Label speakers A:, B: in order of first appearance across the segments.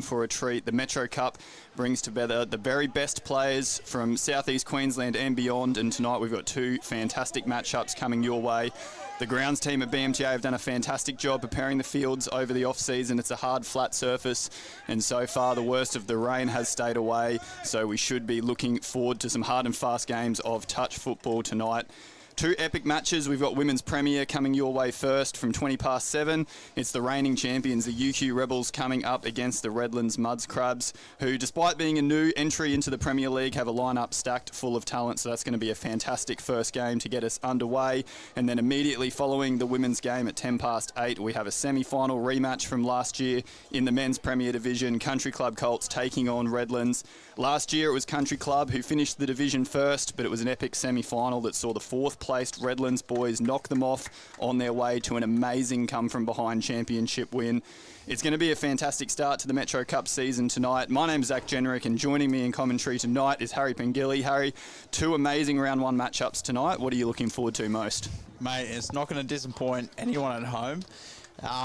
A: for a treat. The Metro Cup brings together the very best players from southeast Queensland and beyond, and tonight we've got two fantastic matchups coming your way. The grounds team at BMTA have done a fantastic job preparing the fields over the off-season. It's a hard, flat surface, and so far the worst of the rain has stayed away, so we should be looking forward to some hard and fast games of touch football tonight. Two epic matches. We've got Women's Premier coming your way first from 7:20. It's the reigning champions, the UQ Rebels, coming up against the Redlands Muds Crabs, who, despite being a new entry into the Premier League, have a lineup stacked full of talent. So that's going to be a fantastic first game to get us underway. And then immediately following the women's game at 8:10, we have a semi-final rematch from last year in the Men's Premier Division. Country Club Colts taking on Redlands. Last year it was Country Club who finished the division first, but it was an epic semi-final that saw the fourth-placed Redlands boys knock them off on their way to an amazing come-from-behind championship win. It's going to be a fantastic start to the Metro Cup season tonight. My name's Zach Generick, and joining me in commentary tonight is Harry Pengilly. Harry, two amazing round one matchups tonight. What are you looking forward to most?
B: Mate, it's not going to disappoint anyone at home.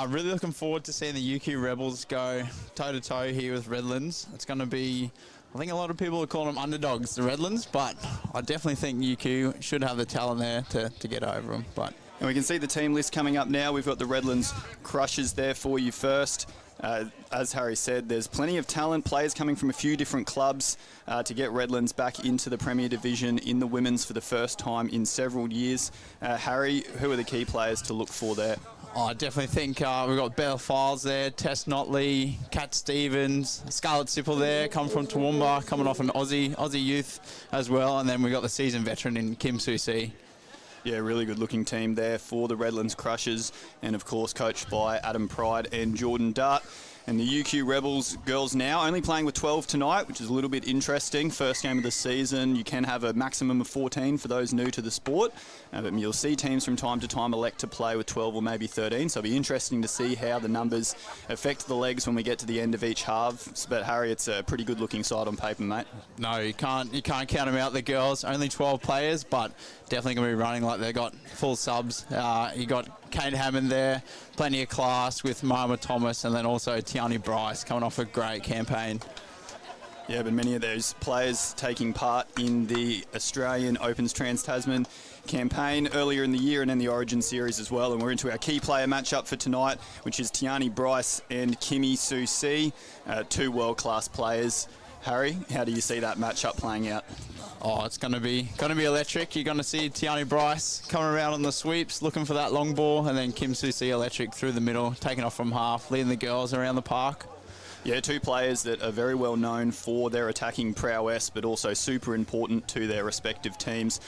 B: Really looking forward to seeing the UQ Rebels go toe-to-toe here with Redlands. It's going to be, I think a lot of people are calling them underdogs, the Redlands, but I definitely think UQ should have the talent there to get over them.
A: And we can see the team list coming up now. We've got the Redlands Crushers there for you first. As Harry said, there's plenty of talent, players coming from a few different clubs to get Redlands back into the Premier Division in the women's for the first time in several years. Harry, who are the key players to look for there?
B: I definitely think we've got Belle Files there, Tess Notley, Kat Stevens, Scarlett Sipple there, come from Toowoomba, coming off an Aussie youth as well, and then we've got the seasoned veteran in Kim Susi.
A: Yeah, really good looking team there for the Redlands Crushers, and of course coached by Adam Pride and Jordan Dart. And the UQ Rebels girls now only playing with 12 tonight, which is a little bit interesting. First game of the season. You can have a maximum of 14 for those new to the sport. But you'll see teams from time to time elect to play with 12 or maybe 13. So it'll be interesting to see how the numbers affect the legs when we get to the end of each half. But Harry, it's a pretty good looking side on paper, mate.
B: No, you can't count them out, the girls. Only 12 players, but definitely going to be running like they've got full subs. You got Kate Hammond there, plenty of class with Mama Thomas, and then also Tiani Bryce coming off a great campaign.
A: Yeah, but many of those players taking part in the Australian Opens Trans-Tasman campaign earlier in the year and in the Origin series as well. And we're into our key player matchup for tonight, which is Tiani Bryce and Kimmy Susi, two world-class players. Harry, how do you see that matchup playing out?
B: Oh, it's going to be electric. You're going to see Tiani Bryce coming around on the sweeps, looking for that long ball, and then Kim Susi electric through the middle, taking off from half, leading the girls around the park.
A: Yeah, two players that are very well known for their attacking prowess, but also super important to their respective teams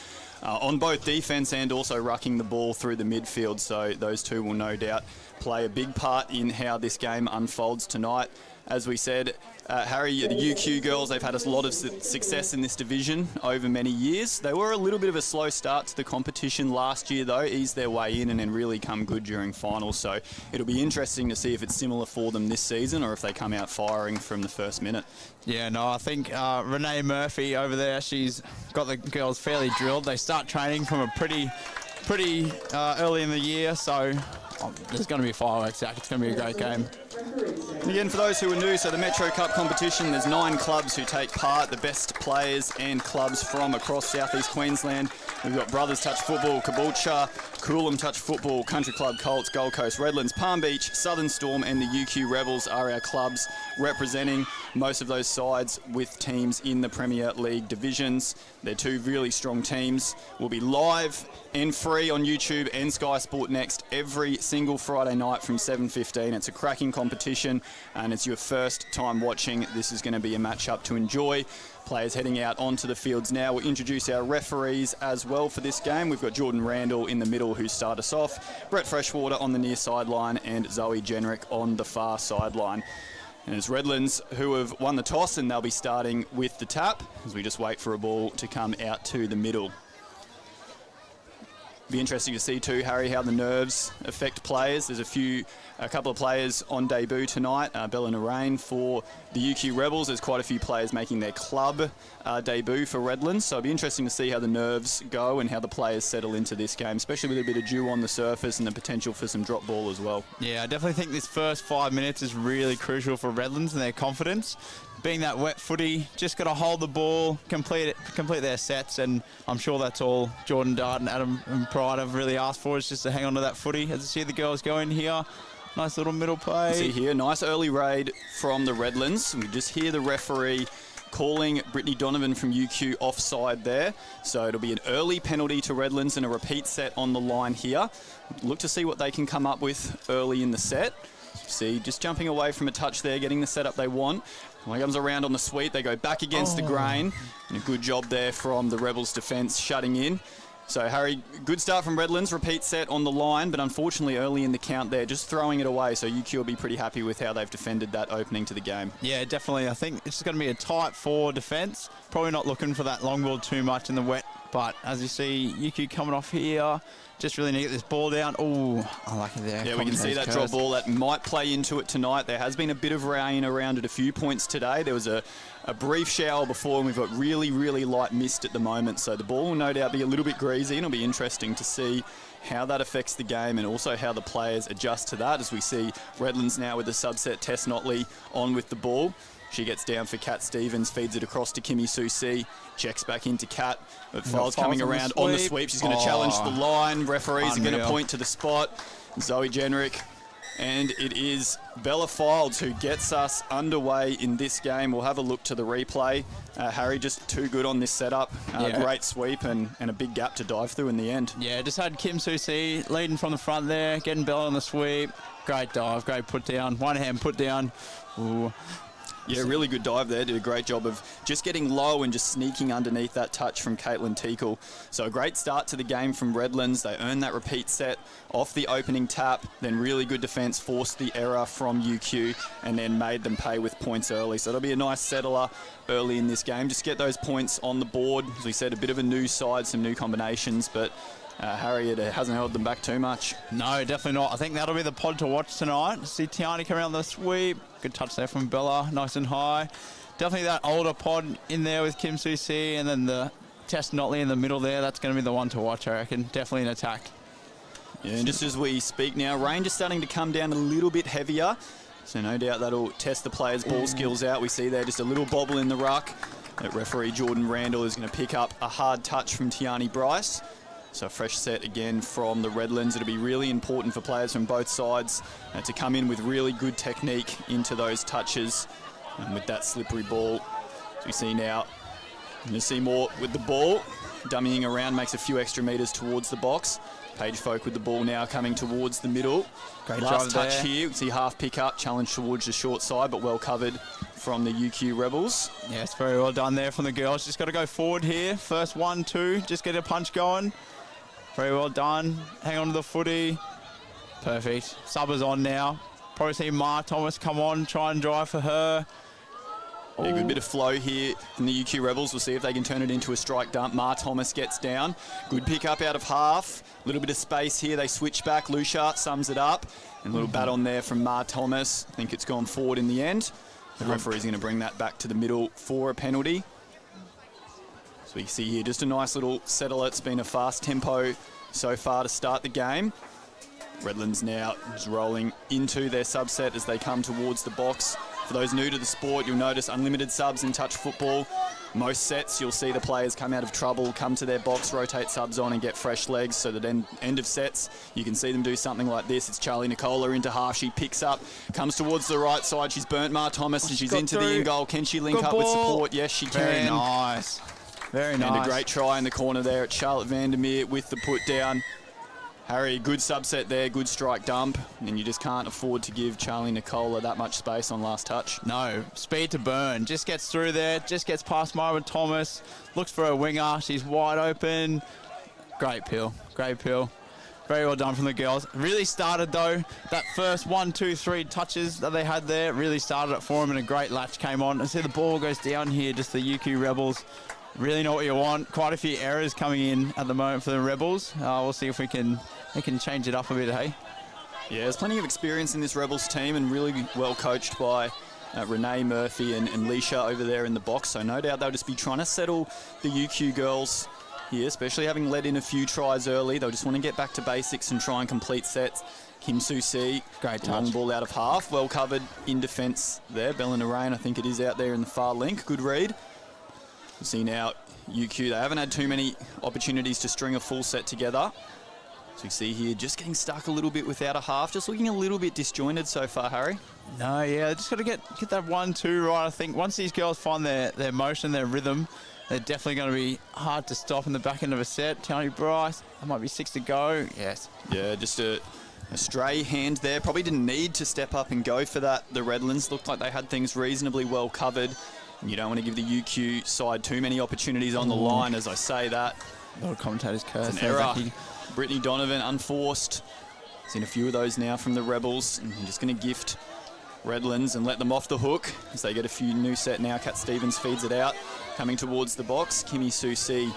A: on both defence and also rucking the ball through the midfield. So those two will no doubt play a big part in how this game unfolds tonight. As we said, Harry, the UQ girls, they've had a lot of success in this division over many years. They were a little bit of a slow start to the competition last year, though, eased their way in and then really come good during finals. So it'll be interesting to see if it's similar for them this season or if they come out firing from the first minute.
B: Yeah, no, I think Renee Murphy over there, she's got the girls fairly drilled. They start training from a pretty early in the year, so there's going to be fireworks, Zach. It's going to be a great game.
A: And again, for those who are new, so the Metro Cup competition, there's 9 clubs who take part, the best players and clubs from across southeast Queensland. We've got Brothers Touch Football, Caboolture, Coolum Touch Football, Country Club Colts, Gold Coast Redlands, Palm Beach, Southern Storm and the UQ Rebels are our clubs representing most of those sides with teams in the Premier League divisions. They're two really strong teams. We'll be live and free on YouTube and Sky Sport Next every single Friday night from 7:15. It's a cracking competition and it's your first time watching. This is going to be a matchup to enjoy. Players heading out onto the fields now. We'll introduce our referees as well for this game. We've got Jordan Randall in the middle who start us off, Brett Freshwater on the near sideline and Zoe Generick on the far sideline. And it's Redlands who have won the toss and they'll be starting with the tap as we just wait for a ball to come out to the middle. Be interesting to see too, Harry, how the nerves affect players. There's a couple of players on debut tonight. Bella Narain for the UQ Rebels. There's quite a few players making their club debut for Redlands. So it'll be interesting to see how the nerves go and how the players settle into this game, especially with a bit of dew on the surface and the potential for some drop ball as well.
B: Yeah, I definitely think this first 5 minutes is really crucial for Redlands and their confidence. Being that wet footy, just got to hold the ball, complete their sets, and I'm sure that's all Jordan Dart and Adam and Pride have really asked for, is just to hang on to that footy. As you see the girls go in here, nice little middle play.
A: See here, nice early raid from the Redlands. We just hear the referee calling Brittany Donovan from UQ offside there. So it'll be an early penalty to Redlands and a repeat set on the line here. Look to see what they can come up with early in the set. See, just jumping away from a touch there, getting the setup they want. When it comes around on the sweep, they go back against the grain. And a good job there from the Rebels defence shutting in. So, Harry, good start from Redlands, repeat set on the line, but unfortunately early in the count there, just throwing it away. So UQ will be pretty happy with how they've defended that opening to the game.
B: Yeah, definitely. I think it's going to be a tight 4 defence. Probably not looking for that long ball too much in the wet, but as you see, UQ coming off here, just really need to get this ball down. Oh, unlucky there.
A: Yeah, we can see that drop ball that might play into it tonight. There has been a bit of rain around at a few points today. There was a brief shower before, and we've got really, really light mist at the moment. So the ball will no doubt be a little bit greasy, and it'll be interesting to see how that affects the game and also how the players adjust to that, as we see Redlands now with the subset Tess Notley on with the ball. She gets down for Kat Stevens, feeds it across to Kimmy Susi, checks back into Kat. But Files coming around on the sweep. She's going to challenge the line. Referees are going to point to the spot. Zoe Jenrick. And it is Bella Files who gets us underway in this game. We'll have a look to the replay. Harry, just too good on this setup. Great sweep and a big gap to dive through in the end.
B: Yeah, just had Kim Susi leading from the front there, getting Bella on the sweep. Great dive, great put down. One hand put down. Ooh.
A: Yeah, really good dive there. Did a great job of just getting low and just sneaking underneath that touch from Caitlin Teakle. So a great start to the game from Redlands. They earned that repeat set off the opening tap. Then really good defence, forced the error from UQ and then made them pay with points early. So it'll be a nice settler early in this game. Just get those points on the board. As we said, a bit of a new side, some new combinations, but Harry, it hasn't held them back too much.
B: No, definitely not. I think that'll be the pod to watch tonight. See Tiani come around the sweep. Good touch there from Bella, nice and high. Definitely that older pod in there with Kim Susi, and then the Tess Notley in the middle there. That's going to be the one to watch, I reckon. Definitely an attack.
A: Yeah, and just as we speak now, rain just starting to come down a little bit heavier. So no doubt that'll test the players' ball skills out. We see there just a little bobble in the ruck. That referee Jordan Randall is going to pick up a hard touch from Tiani Bryce. So a fresh set again from the Redlands. It'll be really important for players from both sides to come in with really good technique into those touches with that slippery ball. As we see now, you're going to see more with the ball. Dummying around, makes a few extra metres towards the box. Page Folk with the ball now coming towards the middle.
B: Great
A: Last
B: job
A: touch
B: there.
A: here, we see half pick up, challenge towards the short side, but well covered from the UQ Rebels.
B: Yes, very well done there from the girls. Just got to go forward here. First 1, 2, just get a punch going. Very well done. Hang on to the footy. Perfect. Subbers on now. Probably see Ma Thomas come on, try and drive for her.
A: Yeah, good bit of flow here from the UQ Rebels. We'll see if they can turn it into a strike dump. Ma Thomas gets down. Good pick up out of half. A little bit of space here. They switch back. Lushart sums it up. And a little bat on there from Ma Thomas. I think it's gone forward in the end. The referee's going to bring that back to the middle for a penalty. So you see here just a nice little settler. It's been a fast tempo so far to start the game. Redlands now is rolling into their subset as they come towards the box. For those new to the sport, you'll notice unlimited subs in touch football. Most sets, you'll see the players come out of trouble, come to their box, rotate subs on and get fresh legs, so that end of sets, you can see them do something like this. It's Charlie Nicola into half. She picks up, comes towards the right side. She's burnt Ma Thomas and she's into the in-goal. Can she link up with support? Yes, she can.
B: Very nice. Very nice.
A: And a great try in the corner there at Charlotte Vandermeer with the put down. Harry, good subset there, good strike dump, and you just can't afford to give Charlie Nicola that much space on last touch.
B: No, speed to burn. Just gets through there, just gets past Myra Thomas, looks for a winger, she's wide open. Great pill, great pill. Very well done from the girls. Really started though, that first 1, 2, 3 touches that they had there, really started it for them and a great latch came on. And see the ball goes down here, just the UQ Rebels. really know what you want. Quite a few errors coming in at the moment for the Rebels. We'll see if we can change it up a bit, hey?
A: Yeah, there's plenty of experience in this Rebels team and really well coached by Renee Murphy and Leisha over there in the box. So no doubt they'll just be trying to settle the UQ girls here, especially having let in a few tries early. They'll just want to get back to basics and try and complete sets. Kim Su-Si,
B: great touch.
A: Long ball out of half. Well covered in defence there. Bellina Rain, I think it is out there in the far link. Good read. You see now UQ, they haven't had too many opportunities to string a full set together. So you see here, just getting stuck a little bit without a half, just looking a little bit disjointed so far, Harry.
B: No, yeah, just got to get that 1-2 right. I think once these girls find their motion, their rhythm, they're definitely going to be hard to stop in the back end of a set. Tony Bryce, there might be 6 to go. Yes.
A: Yeah, just a stray hand there. Probably didn't need to step up and go for that. The Redlands looked like they had things reasonably well covered. And you don't want to give the UQ side too many opportunities on the line, as I say that.
B: A lot of commentators curse.
A: It's an error. Brittany Donovan, unforced. Seen a few of those now from the Rebels. And I'm just going to gift Redlands and let them off the hook as they get a few new set now. Kat Stevens feeds it out. Coming towards the box, Kimmy Su-Si.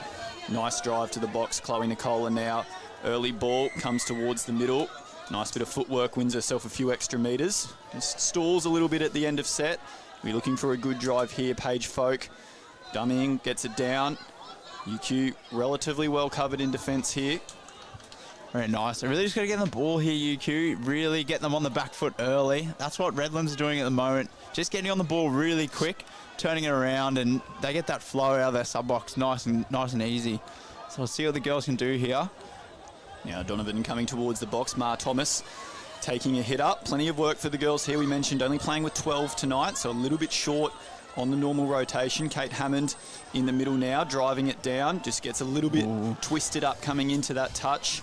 A: Nice drive to the box. Chloe Nicola now. Early ball comes towards the middle. Nice bit of footwork, wins herself a few extra metres. Just stalls a little bit at the end of set. We're looking for a good drive here. Paige Folk dummying, gets it down. UQ relatively well covered in defence here.
B: Very nice. They really just got to get the ball here, UQ. Really get them on the back foot early. That's what Redlands are doing at the moment. Just getting on the ball really quick, turning it around, and they get that flow out of their sub box nice and easy. So we'll see what the girls can do here.
A: Now Donovan coming towards the box. Ma Thomas taking a hit up. Plenty of work for the girls here. We mentioned only playing with 12 tonight, so a little bit short on the normal rotation. Kate Hammond in the middle now, driving it down. Just gets a little bit twisted up coming into that touch.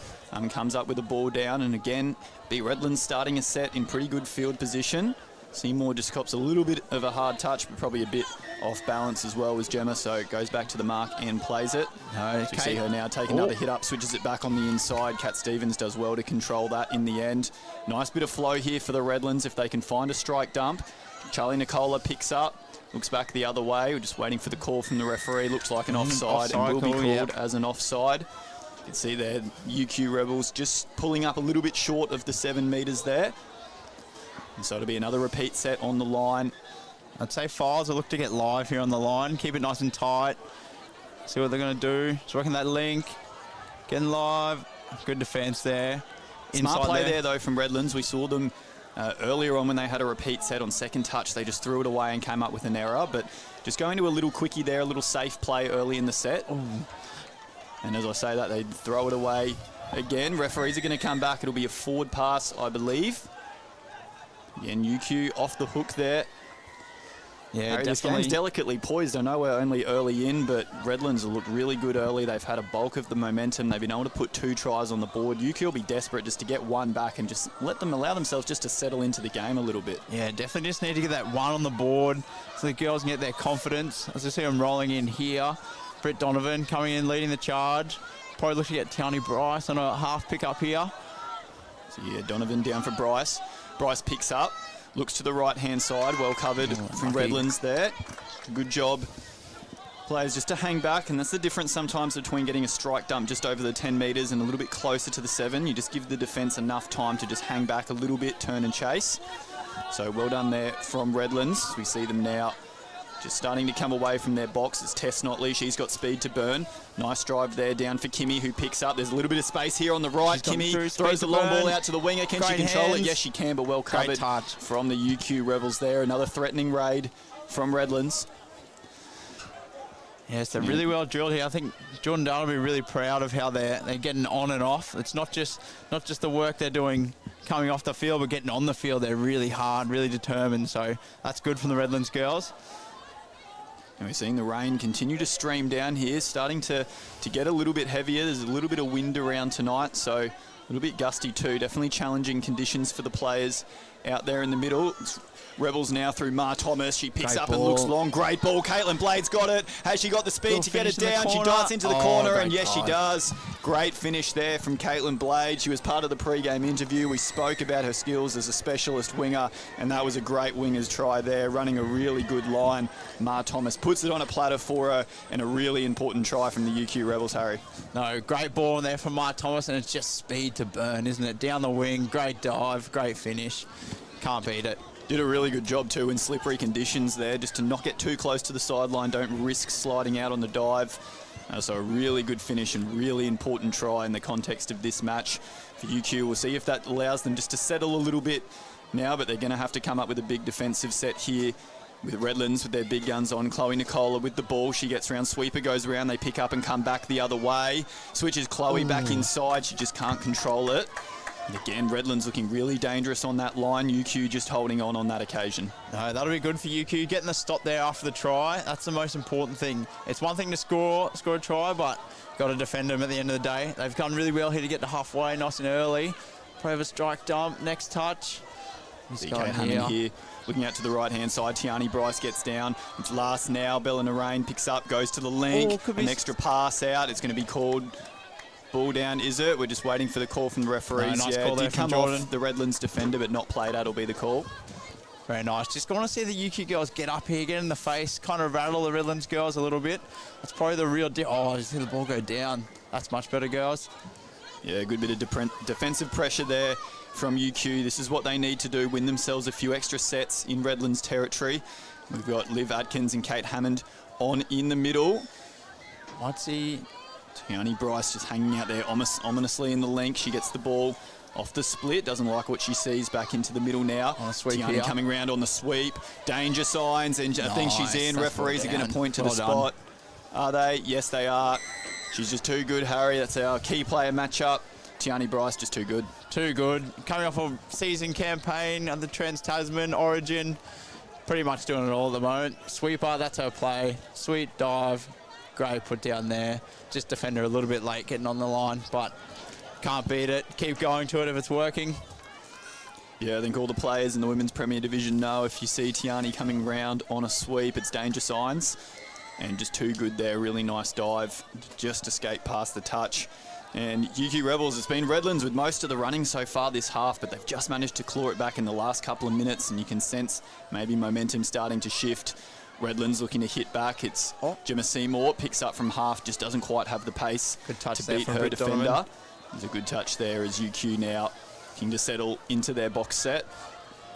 A: Comes up with the ball down, and again, B. Redlands starting a set in pretty good field position. Seymour just cops a little bit of a hard touch, but probably a bit off balance as well as Gemma, so it goes back to the mark and plays it. So you see her now take another hit up, switches it back on the inside. Kat Stevens does well to control that in the end. Nice bit of flow here for the Redlands if they can find a strike dump. Charlie Nicola picks up, looks back the other way. We're just waiting for the call from the referee. Looks like an offside and will be called as an offside. You can see there, UQ Rebels just pulling up a little bit short of the 7 metres there. And so it'll be another repeat set on the line.
B: I'd say Files will look to get live here on the line. Keep it nice and tight. See what they're going to do. Just working that link. Getting live. Good defence there.
A: Smart play there, though, from Redlands. We saw them earlier on when they had a repeat set on second touch. They just threw it away and came up with an error. But just going to a little quickie there, a little safe play early in the set. Ooh. And as I say that, they throw it away again. Referees are going to come back. It'll be a forward pass, I believe. Again, UQ off the hook there. Yeah, Harry, this game's delicately poised. I know we're only early in, but Redlands will look really good early. They've had a bulk of the momentum. They've been able to put 2 tries on the board. UQ will be desperate just to get one back and just allow themselves just to settle into the game a little bit. Yeah,
B: definitely just need to get that one on the board so the girls can get their confidence. As I see them rolling in here. Britt Donovan coming in, leading the charge. Probably looking at Townie Bryce on a half pick up here.
A: So yeah, Donovan down for Bryce. Bryce picks up, looks to the right-hand side, well covered from Redlands there. Good job. Players just to hang back, and that's the difference sometimes between getting a strike dump just over the 10 metres and a little bit closer to the 7. You just give the defence enough time to just hang back a little bit, turn and chase. So well done there from Redlands. We see them now just starting to come away from their box. It's Tess Notley. She's got speed to burn. Nice drive there down for Kimmy, who picks up. There's a little bit of space here on the right. Kimmy throws the long ball out to the winger. Can she control it? Yes, she can, but well covered from the UQ Rebels there. Another threatening raid from Redlands.
B: Yes, they're really well drilled here. I think Jordan Dale will be really proud of how they're getting on and off. It's not just the work they're doing coming off the field, but getting on the field. They're really hard, really determined. So that's good from the Redlands girls.
A: And we're seeing the rain continue to stream down here, starting to get a little bit heavier. There's a little bit of wind around tonight, so a little bit gusty too. Definitely challenging conditions for the players out there in the middle. It's Rebels now through Ma Thomas. She picks
B: Great
A: up and
B: ball.
A: looks long. Great ball. Caitlin Blade's got it. Has she got the speed
B: Little
A: to get it
B: finish in the
A: down? She
B: corner.
A: darts into the
B: Oh,
A: corner,
B: great
A: and yes, she
B: dive.
A: does. Great finish there from Caitlin Blade. She was part of the pre-game interview. We spoke about her skills as a specialist winger, and that was a great winger's try there, running a really good line. Ma Thomas puts it on a platter for her, and a really important try from the UQ Rebels, Harry.
B: No, great ball in there from Ma Thomas, and it's just speed to burn, isn't it? Down the wing, great dive, great finish. Can't beat it.
A: Did a really good job too in slippery conditions there, just to not get too close to the sideline, don't risk sliding out on the dive. So a really good finish and really important try in the context of this match for UQ. We'll see if that allows them just to settle a little bit now, but they're going to have to come up with a big defensive set here with Redlands with their big guns on. Chloe Nicola with the ball. She gets around, sweeper goes around, they pick up and come back the other way. Switches Chloe back inside, she just can't control it. And again, Redlands looking really dangerous on that line. UQ just holding on that occasion.
B: No, that'll be good for UQ. Getting the stop there after the try, that's the most important thing. It's one thing to score a try, but got to defend them at the end of the day. They've done really well here to get to halfway, nice and early. Probably a strike dump, next touch.
A: DK Hammond here, looking out to the right-hand side. Tiani Bryce gets down. It's last now. Bella Narain picks up, goes to the link. An extra pass out. It's going to be called ball down, is it? We're just waiting for the call from the referees.
B: No, nice call there
A: did
B: from
A: come
B: Jordan.
A: off the Redlands defender, but not played out will be the call.
B: Very nice. Just want to see the UQ girls get up here, get in the face, kind of rattle the Redlands girls a little bit. That's probably the real deal. Oh, I just see the ball go down. That's much better, girls.
A: Yeah, a good bit of defensive pressure there from UQ. This is what they need to do, win themselves a few extra sets in Redlands territory. We've got Liv Atkins and Kate Hammond on in the middle.
B: Might see
A: Tiani Bryce just hanging out there ominously in the link. She gets the ball off the split, doesn't like what she sees, back into the middle now.
B: On a sweep
A: Tiani
B: here.
A: coming round on the sweep. Danger signs, and I think she's in.
B: That's
A: Referees are
B: well
A: going to
B: down.
A: point to
B: Well
A: the
B: done.
A: spot. Are they? Yes, they are. She's just too good, Harry. That's our key player matchup. Tiani Bryce just too good.
B: too good. Coming off a season campaign on the Trans-Tasman Origin. Pretty much doing it all at the moment. Sweeper, that's her play. Sweet dive. Great put down there. Just defend her a little bit late getting on the line, but can't beat it. Keep going to it if it's working.
A: Yeah, I think all the players in the Women's Premier Division know if you see Tiani coming round on a sweep, it's danger signs. And just too good there. Really nice dive. Just escaped past the touch. And UQ Rebels, it's been Redlands with most of the running so far this half, but they've just managed to claw it back in the last couple of minutes, and you can sense maybe momentum starting to shift. Redlands looking to hit back. It's Gemma Seymour, picks up from half, just doesn't quite have the pace
B: Good touch
A: to
B: there
A: beat
B: from
A: her
B: Britt
A: defender.
B: Donovan.
A: There's a good touch there as UQ now looking to settle into their box set.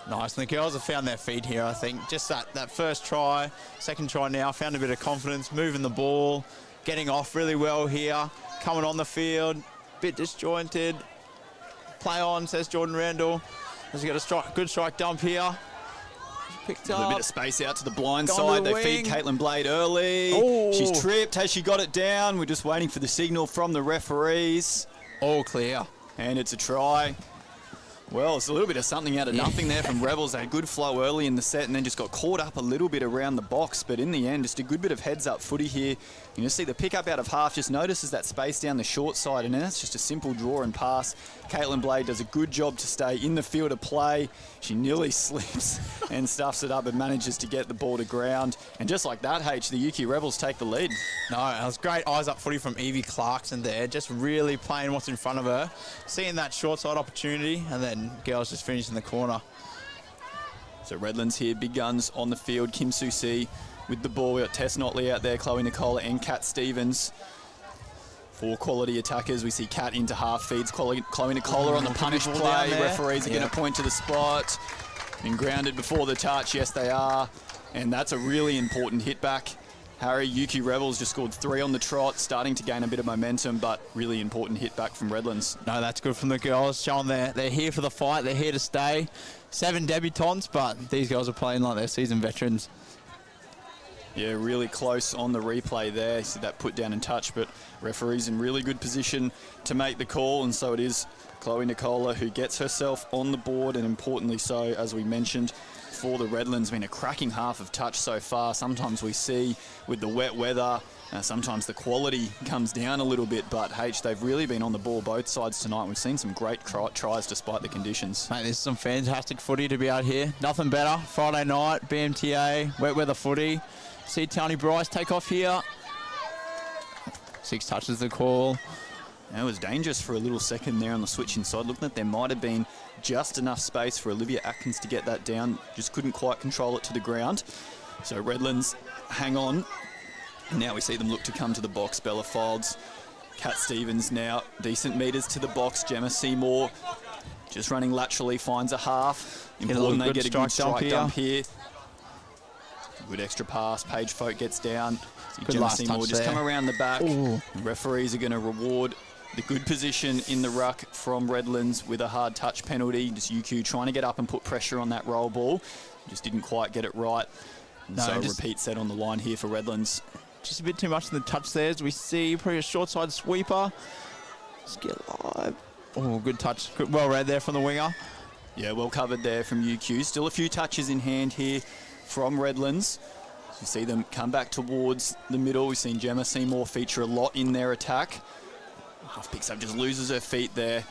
B: Nice, and the girls have found their feet here, I think. Just that first try, second try now, found a bit of confidence, moving the ball, getting off really well here, coming on the field, bit disjointed. Play on, says Jordan Randall. Has got a good strike dump here. Picked
A: A little
B: up.
A: bit of space out to the blind
B: Gone to
A: side.
B: the
A: They feed
B: wing.
A: Caitlin Blade early.
B: Oh.
A: She's tripped. Has she got it down? We're just waiting for the signal from the referees.
B: All clear.
A: And it's a try. Well, it's a little bit of something out of nothing there from Rebels. They had good flow early in the set and then just got caught up a little bit around the box. But in the end, just a good bit of heads-up footy here. You just see the pick-up out of half. Just notices that space down the short side, and then it's just a simple draw and pass. Caitlin Blade does a good job to stay in the field of play. She nearly slips and stuffs it up and manages to get the ball to ground. And just like that, H, the UQ Rebels take the lead.
B: No, that was great eyes-up footy from Evie Clarkson there, just really playing what's in front of her, seeing that short side opportunity, and then girls just finish in the corner.
A: So Redlands here, big guns on the field. Kim Susi with the ball. We've got Tess Notley out there, Chloe Nicola and Kat Stevens. Four quality attackers. We see Kat into half, feeds Chloe Nicola on the punish
B: ball
A: play.
B: down there.
A: Referees are going
B: Yeah.
A: to point to the spot. Been grounded before the touch. Yes, they are. And that's a really important hit back. Harry, UQ Rebels just scored 3 on the trot, starting to gain a bit of momentum, but really important hit back from Redlands.
B: No, that's good from the girls, showing they're here for the fight, they're here to stay. 7 debutants, but these girls are playing like they're seasoned veterans.
A: Yeah, really close on the replay there. See that put down and touch, but referee's in really good position to make the call, and so it is Chloe Nicola who gets herself on the board, and importantly so, as we mentioned, for the Redlands. Been a cracking half of touch so far. Sometimes we see with the wet weather, sometimes the quality comes down a little bit, but they've really been on the ball both sides tonight. We've seen some great tries despite the conditions.
B: Mate, this is some fantastic footy to be out here. Nothing better. Friday night, BMTA, wet weather footy. See Tiani Bryce take off here. 6 touches the call.
A: It was dangerous for a little second there on the switch inside. Looking that there might have been just enough space for Olivia Atkins to get that down. Just couldn't quite control it to the ground. So Redlands hang on. And now we see them look to come to the box. Bella Folds, Kat Stevens now. Decent metres to the box. Gemma Seymour just running laterally, finds a half. Important they get a good strike dump here. Good extra pass. Paige Folk gets down. Gemma Seymour just come around the back. Referees are going to reward the good position in the ruck from Redlands with a hard touch penalty. Just UQ trying to get up and put pressure on that roll ball. Just didn't quite get it right. So repeat set on the line here for Redlands.
B: Just a bit too much in the touch there as we see probably a short side sweeper. Let's get live. Oh, good touch. Well read there from the winger.
A: Yeah, well covered there from UQ. Still a few touches in hand here from Redlands. You see them come back towards the middle. We've seen Gemma Seymour feature a lot in their attack. Half picks up, just loses her feet there.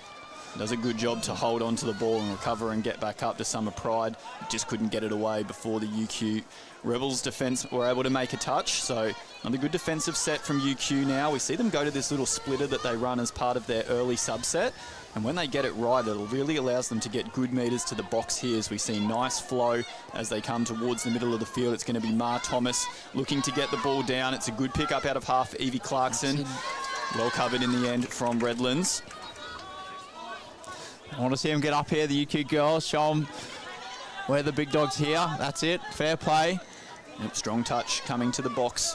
A: Does a good job to hold on to the ball and recover and get back up to Summer Pride. Just couldn't get it away before the UQ Rebels defence were able to make a touch. So another good defensive set from UQ now. We see them go to this little splitter that they run as part of their early subset. And when they get it right, it really allows them to get good metres to the box here as we see nice flow as they come towards the middle of the field. It's going to be Ma Thomas looking to get the ball down. It's a good pick up out of half for Evie Clarkson. Well covered in the end from Redlands.
B: I want to see them get up here, the UQ girls. Show them where the big dog's here. That's it. Fair play.
A: Yep, strong touch coming to the box.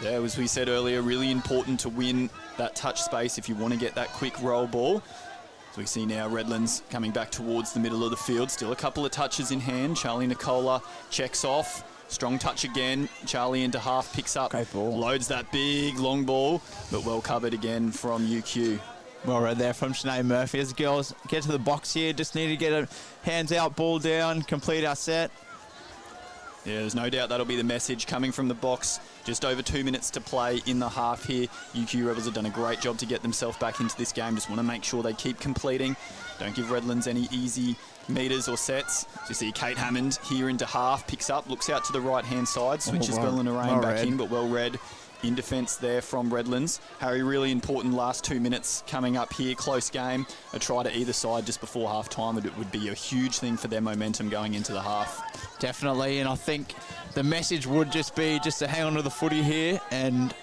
A: There, as we said earlier, really important to win that touch space if you want to get that quick roll ball. So we see now Redlands coming back towards the middle of the field. Still a couple of touches in hand. Charlie Nicola checks off. Strong touch again. Charlie into half, picks up, loads that big long ball, but well covered again from UQ.
B: Well read there from Sinead Murphy. As the girls get to the box here, just need to get a hands out, ball down, complete our set.
A: Yeah, there's no doubt that'll be the message coming from the box. Just over 2 minutes to play in the half here. UQ Rebels have done a great job to get themselves back into this game. Just want to make sure they keep completing. Don't give Redlands any easy metres or sets. So you see Kate Hammond here into half, picks up, looks out to the right-hand side, switches Bella Narain back in, but well read in defence there from Redlands. Harry, really important last 2 minutes coming up here. Close game. A try to either side just before half-time would be a huge thing for their momentum going into the half.
B: Definitely, and I think the message would just be just to hang on to the footy here. And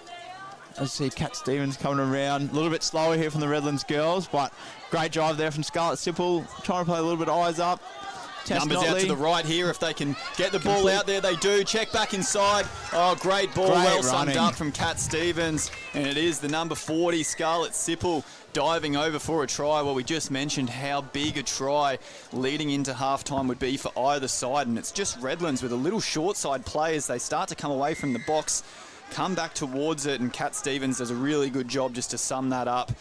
B: I see Kat Stevens coming around. A little bit slower here from the Redlands girls, but great drive there from Scarlett Sipple. Trying to play a little bit eyes up.
A: Numbers out to the right here. If they can get the ball out there, they do. Check back inside. Oh, great ball. Well summed up from Kat Stevens. And it is the number 40, Scarlett Sipple, diving over for a try. Well, we just mentioned how big a try leading into halftime would be for either side. And it's just Redlands with a little short side play as they start to come away from the box, come back towards it. And Kat Stevens does a really good job just to sum that up.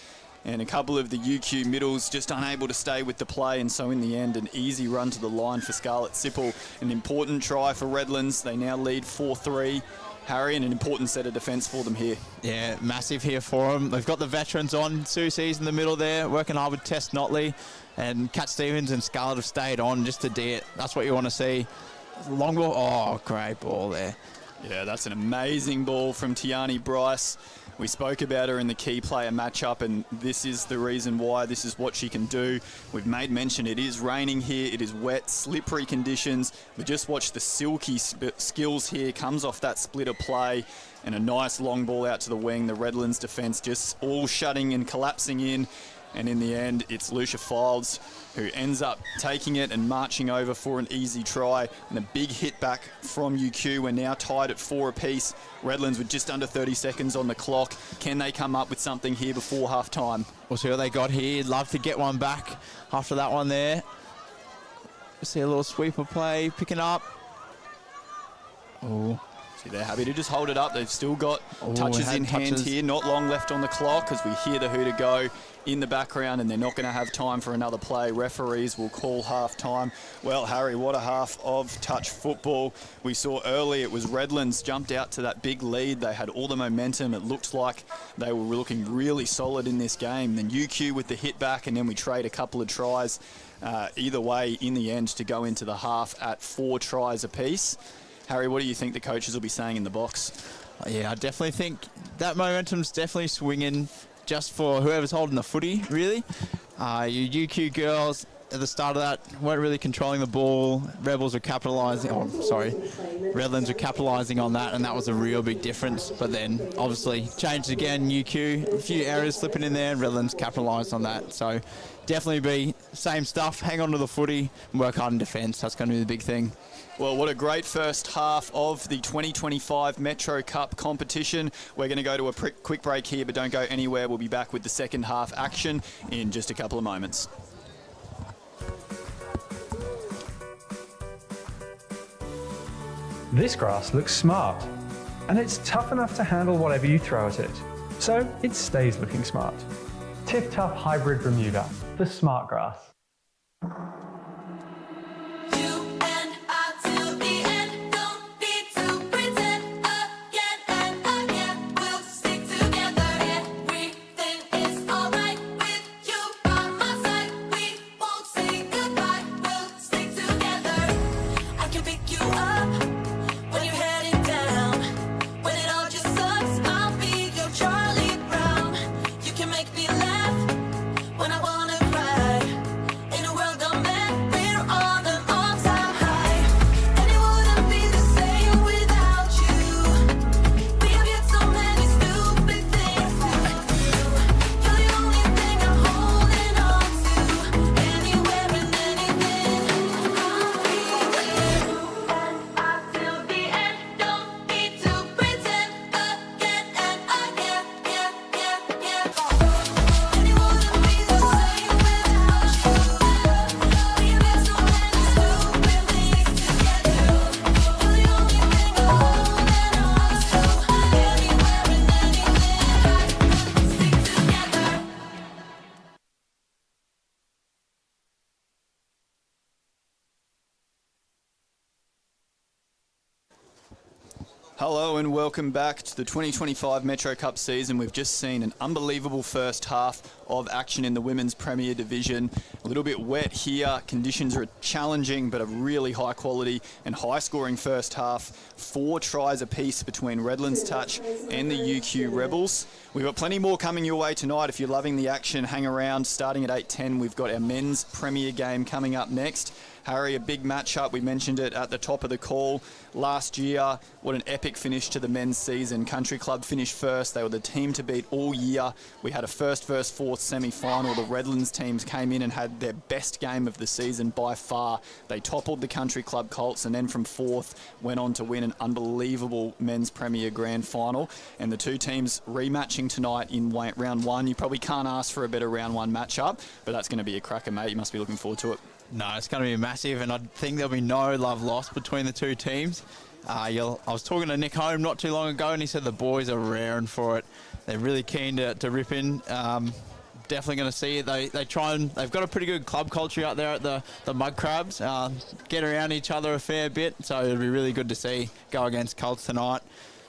A: And a couple of the UQ middles just unable to stay with the play, and so in the end, an easy run to the line for Scarlett Sipple. An important try for Redlands. They now lead 4-3. Harry, and an important set of defence for them here.
B: Yeah, massive here for them. They've got the veterans on. Susie's in the middle there, working hard with Tess Notley. And Kat Stevens and Scarlett have stayed on just to do it. That's what you want to see. Long ball. Oh, great ball there.
A: Yeah, that's an amazing ball from Tiani Bryce. We spoke about her in the key player matchup, and this is the reason why. This is what she can do. We've made mention it is raining here. It is wet, slippery conditions. But just watch the silky skills here. Comes off that splitter play and a nice long ball out to the wing. The Redlands defence just all shutting and collapsing in. And in the end, it's Lucia Fildes who ends up taking it and marching over for an easy try. And a big hit back from UQ. We're now tied at 4 apiece. Redlands with just under 30 seconds on the clock. Can they come up with something here before half-time?
B: We'll see what they got here. Love to get one back after that one there. See a little sweeper play, picking up. Oh.
A: They're happy to just hold it up. They've still got touches
B: had
A: in hand
B: touches.
A: here. Not long left on the clock as we hear the hooter go in the background, and they're not going to have time for another play. Referees will call half-time. Well, Harry, what a half of touch football. We saw early it was Redlands jumped out to that big lead. They had all the momentum. It looked like they were looking really solid in this game. Then UQ with the hit back, and then we trade a couple of tries. Either way, in the end, to go into the half at 4 tries apiece. Harry, what do you think the coaches will be saying in the box?
B: Yeah, I definitely think that momentum's definitely swinging just for whoever's holding the footy, really. Your UQ girls at the start of that weren't really controlling the ball. Redlands were capitalising on that, and that was a real big difference. But then, obviously, changed again. UQ, a few errors slipping in there, and Redlands capitalised on that. So, definitely be same stuff. Hang on to the footy and work hard in defence. That's going to be the big thing.
A: Well, what a great first half of the 2025 Metro Cup competition. We're going to go to a quick break here, but don't go anywhere. We'll be back with the second half action in just a couple of moments.
C: This grass looks smart, and it's tough enough to handle whatever you throw at it, so it stays looking smart. Tip Tough Hybrid Bermuda, the smart grass.
A: Hello and welcome back to the 2025 Metro Cup season. We've just seen an unbelievable first half of action in the Women's Premier Division. A little bit wet here. Conditions are challenging, but a really high quality and high scoring first half. 4 tries apiece between Redlands Touch and the UQ Rebels. We've got plenty more coming your way tonight. If you're loving the action, hang around. Starting at 8:10, we've got our men's Premier game coming up next. Harry, a big matchup. We mentioned it at the top of the call last year. What an epic finish to the men's season. Country Club finished first. They were the team to beat all year. We had a first versus fourth semi-final. The Redlands teams came in and had their best game of the season by far. They toppled the Country Club Colts, and then from fourth went on to win an unbelievable men's Premier Grand Final. And the two teams rematching tonight in round one. You probably can't ask for a better round one matchup, but that's going to be a cracker, mate. You must be looking forward to it.
B: No, it's going to be massive, and I think there'll be no love lost between the two teams. I was talking to Nick Home not too long ago, and he said the boys are raring for it. They're really keen to rip in. Definitely going to see it. They've got a pretty good club culture out there at the Mud Crabs. Get around each other a fair bit, so it'll be really good to see go against Colts tonight.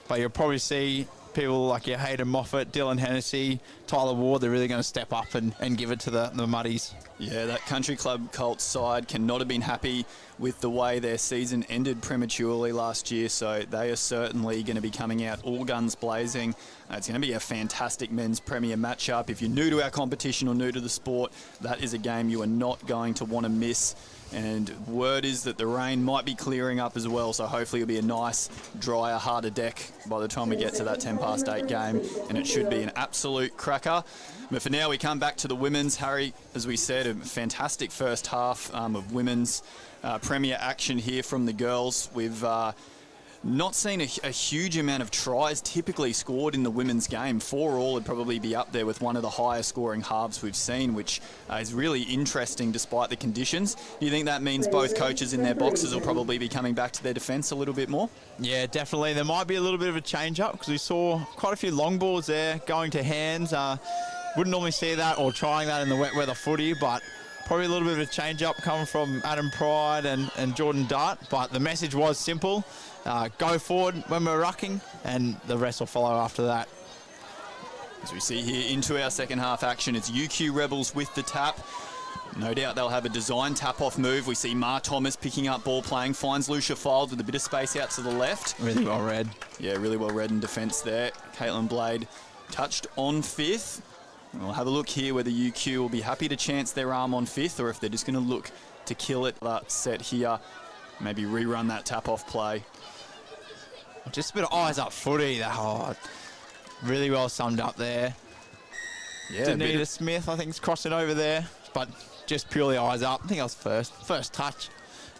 B: But you'll probably see people like your Hayden Moffat, Dylan Hennessy, Tyler Ward, they're really going to step up and give it to the Muddies. Yeah, that Country Club Colts side cannot have been happy with the way their season ended prematurely last year, so they are certainly going to be coming out all guns blazing. It's going to be a fantastic men's Premier matchup. If you're new to our competition or new to the sport, that is a game you are not going to want to miss. And word is that the rain might be clearing up as well, so hopefully it'll be a nice, drier, harder deck by the time we get to that 8:10 game, and it should be an absolute cracker. But for now, we come back to the women's. Harry, as we said, a fantastic first half of women's Premier action here from the girls. We've
A: not seen a huge amount of tries typically scored in the women's game. 4-all would probably be up there with one of the highest scoring halves we've seen, which is really interesting despite the conditions. Do you think that means both coaches in their boxes will probably be coming back to their defence a little bit more?
B: Yeah, definitely. There might be a little bit of a change-up because we saw quite a few long balls there going to hands. Wouldn't normally see that or trying that in the wet weather footy, but probably a little bit of a change-up coming from Adam Pride and Jordan Dart. But the message was simple. Go forward when we're rucking, and the rest will follow after that.
A: As we see here into our second half action, it's UQ Rebels with the tap. No doubt they'll have a design tap-off move. We see Ma Thomas picking up ball playing, finds Lucia Field with a bit of space out to the left.
B: Really well read.
A: Yeah, really well read in defence there. Caitlin Blade touched on fifth. We'll have a look here whether UQ will be happy to chance their arm on fifth or if they're just going to look to kill it. That set here, maybe rerun that tap-off play.
B: Just a bit of eyes up footy. Really well summed up there.
A: Yeah,
B: Danita Smith, I think, is crossing over there, but just purely eyes up. I think that was first touch.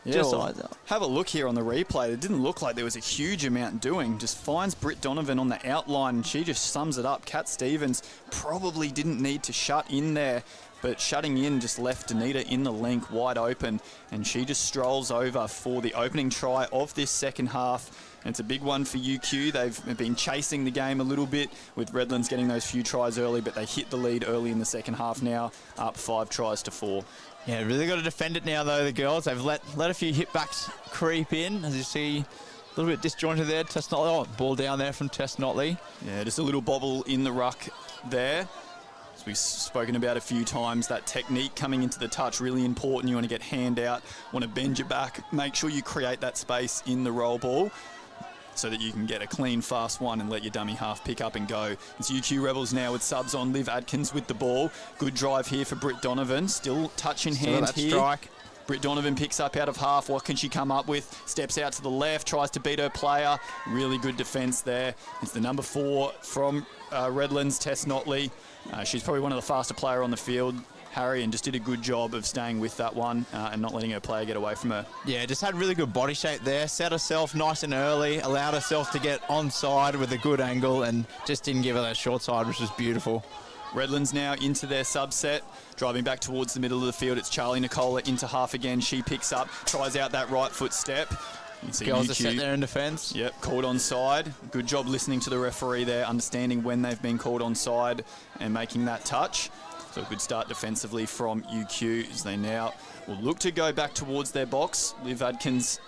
A: Yeah,
B: just
A: well,
B: eyes up.
A: have a look here on the replay. It didn't look like there was a huge amount doing. Just finds Britt Donovan on the outline and she just sums it up. Kat Stevens probably didn't need to shut in there, but shutting in just left Danita in the link wide open, and she just strolls over for the opening try of this second half. And it's a big one for UQ. They've been chasing the game a little bit with Redlands getting those few tries early, but they hit the lead early in the second half now, up 5 tries to 4.
B: Yeah, really got to defend it now, though, the girls. They've let a few hitbacks creep in, as you see. A little bit disjointed there. Tess Notley, ball down there from Tess Notley.
A: Yeah, just a little bobble in the ruck there. As we've spoken about a few times, that technique coming into the touch, really important. You want to get hand out, want to bend your back, make sure you create that space in the roll ball so that you can get a clean, fast one and let your dummy half pick up and go. It's UQ Rebels now with subs on. Liv Adkins with the ball. Good drive here for Britt Donovan. Still touch in hand
B: that
A: here.
B: Strike.
A: Britt Donovan picks up out of half. What can she come up with? Steps out to the left, tries to beat her player. Really good defence there. It's the number 4 from Redlands, Tess Notley. She's probably one of the faster player on the field, Harry, and just did a good job of staying with that one and not letting her player get away from her.
B: Yeah, just had really good body shape there. Set herself nice and early, allowed herself to get onside with a good angle, and just didn't give her that short side, which was beautiful.
A: Redlands now into their subset, driving back towards the middle of the field. It's Charlie Nicola into half again. She picks up, tries out that right foot step. You can see
B: Girls
A: UQ,
B: are set there in defence.
A: Yep, called onside. Good job listening to the referee there, understanding when they've been called onside and making that touch. So a good start defensively from UQ as they now will look to go back towards their box. Liv Adkins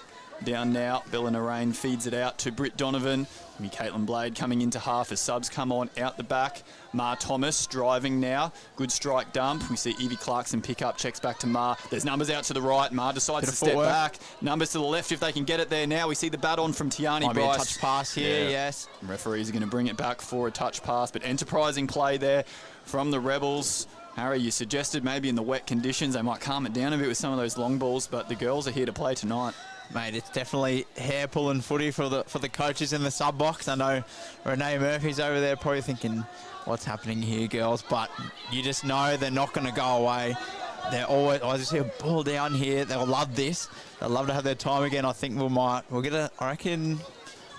A: down now. Bella Narain feeds it out to Britt Donovan. Caitlin Blade coming into half as subs come on out the back. Ma Thomas driving now. Good strike dump. We see Evie Clarkson pick up, checks back to Ma. There's numbers out to the right. Ma decides to step back. Numbers to the left if they can get it there now. We see the bat on from Tiani
B: Might
A: Bryce.
B: be a touch pass here, yes.
A: Referees are going to bring it back for a touch pass, but enterprising play there from the Rebels. Harry, you suggested maybe in the wet conditions they might calm it down a bit with some of those long balls, but the girls are here to play tonight.
B: Mate, it's definitely hair-pulling footy for the coaches in the sub-box. I know Renee Murphy's over there probably thinking, what's happening here, girls? But you just know they're not going to go away. They're always, I just see a ball down here. They'll love this. They'll love to have their time again. I think we'll get a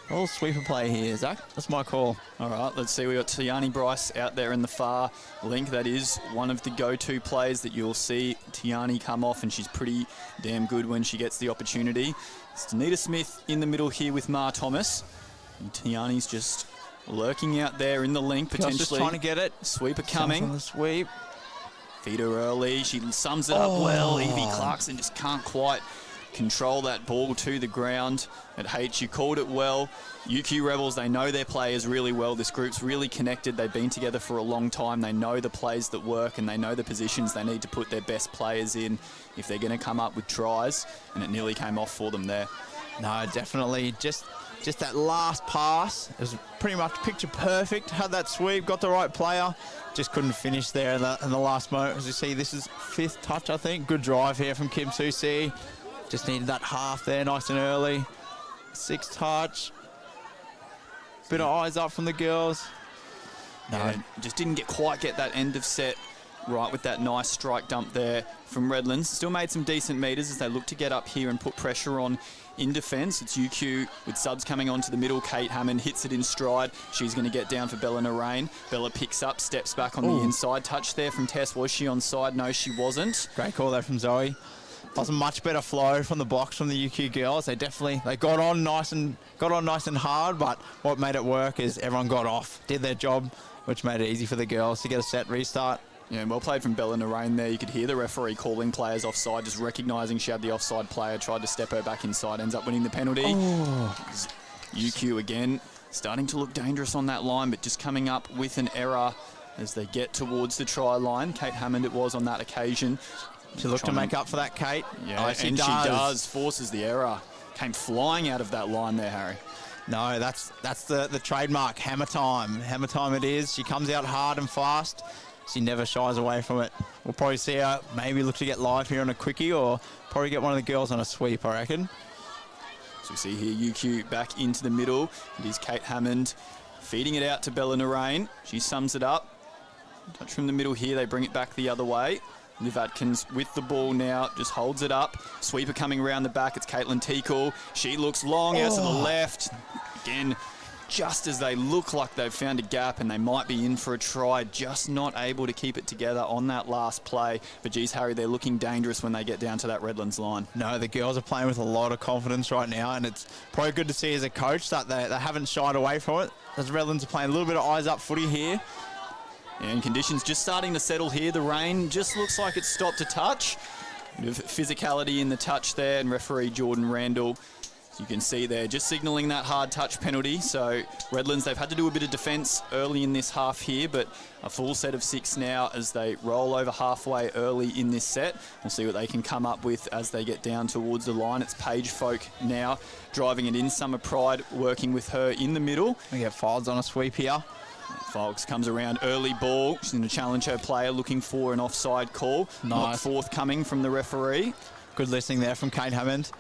B: little sweeper play here, Zach. That's my call.
A: All right, let's see. We've got Tiani Bryce out there in the far link. That is one of the go-to plays that you'll see Tiani come off, and she's pretty damn good when she gets the opportunity. It's Danita Smith in the middle here with Ma Thomas. And Tiani's just lurking out there in the link, potentially.
B: Just trying to get it.
A: Sweeper coming.
B: On the sweep.
A: Feed her early. She sums it up well. Evie Clarkson just can't quite control that ball to the ground. At H, you called it well. UQ Rebels, they know their players really well. This group's really connected. They've been together for a long time. They know the plays that work and they know the positions they need to put their best players in if they're going to come up with tries, and it nearly came off for them there.
B: No, definitely. Just that last pass, it was pretty much picture perfect. Had that sweep, got the right player. Just couldn't finish there in the last moment. As you see, this is 5th touch, I think. Good drive here from Kim Susi. Just needed that half there, nice and early. 6th touch. Bit of eyes up from the girls.
A: No, just didn't quite get that end of set right with that nice strike dump there from Redlands. Still made some decent meters as they look to get up here and put pressure on in defence. It's UQ with subs coming onto the middle. Kate Hammond hits it in stride. She's going to get down for Bella Narain. Bella picks up, steps back on the inside. Touch there from Tess. Was she onside? No, she wasn't.
B: Great call there from Zoe. Was a much better flow from the box from the UQ girls. They got on nice and hard, but what made it work is everyone got off, did their job, which made it easy for the girls to get a set restart.
A: Yeah, well played from Bella Narain there. You could hear the referee calling players offside, just recognising she had the offside player, tried to step her back inside, ends up winning the penalty. UQ again starting to look dangerous on that line, but just coming up with an error as they get towards the try line. Kate Hammond it was on that occasion.
B: She looked to make up for that, Kate.
A: Yeah, she does. Forces the error. Came flying out of that line there, Harry.
B: No, that's the trademark, hammer time. Hammer time it is. She comes out hard and fast. She never shies away from it. We'll probably see her maybe look to get live here on a quickie or probably get one of the girls on a sweep, I reckon.
A: So we see here UQ back into the middle. It is Kate Hammond feeding it out to Bella Narain. She sums it up. Touch from the middle here. They bring it back the other way. Liv Atkins with the ball now, just holds it up. Sweeper coming around the back, it's Caitlin Teakle. She looks long out to the left. Again, just as they look like they've found a gap and they might be in for a try, just not able to keep it together on that last play. But geez, Harry, they're looking dangerous when they get down to that Redlands line.
B: No, the girls are playing with a lot of confidence right now, and it's probably good to see as a coach that they haven't shied away from it. As Redlands are playing a little bit of eyes up footy here.
A: And conditions just starting to settle here. The rain just looks like it's stopped a touch. Bit of physicality in the touch there, and referee Jordan Randall, as you can see there, just signalling that hard touch penalty. So Redlands, they've had to do a bit of defence early in this half here, but a full set of 6 now as they roll over halfway early in this set. We'll see what they can come up with as they get down towards the line. It's Paige Folk now driving it in. Summer Pride working with her in the middle.
B: We get Folds on a sweep here.
A: Folks comes around, early ball. She's going to challenge her player, looking for an offside call.
B: Nice.
A: Not forthcoming from the referee.
B: Good listening there from Kate Hammond.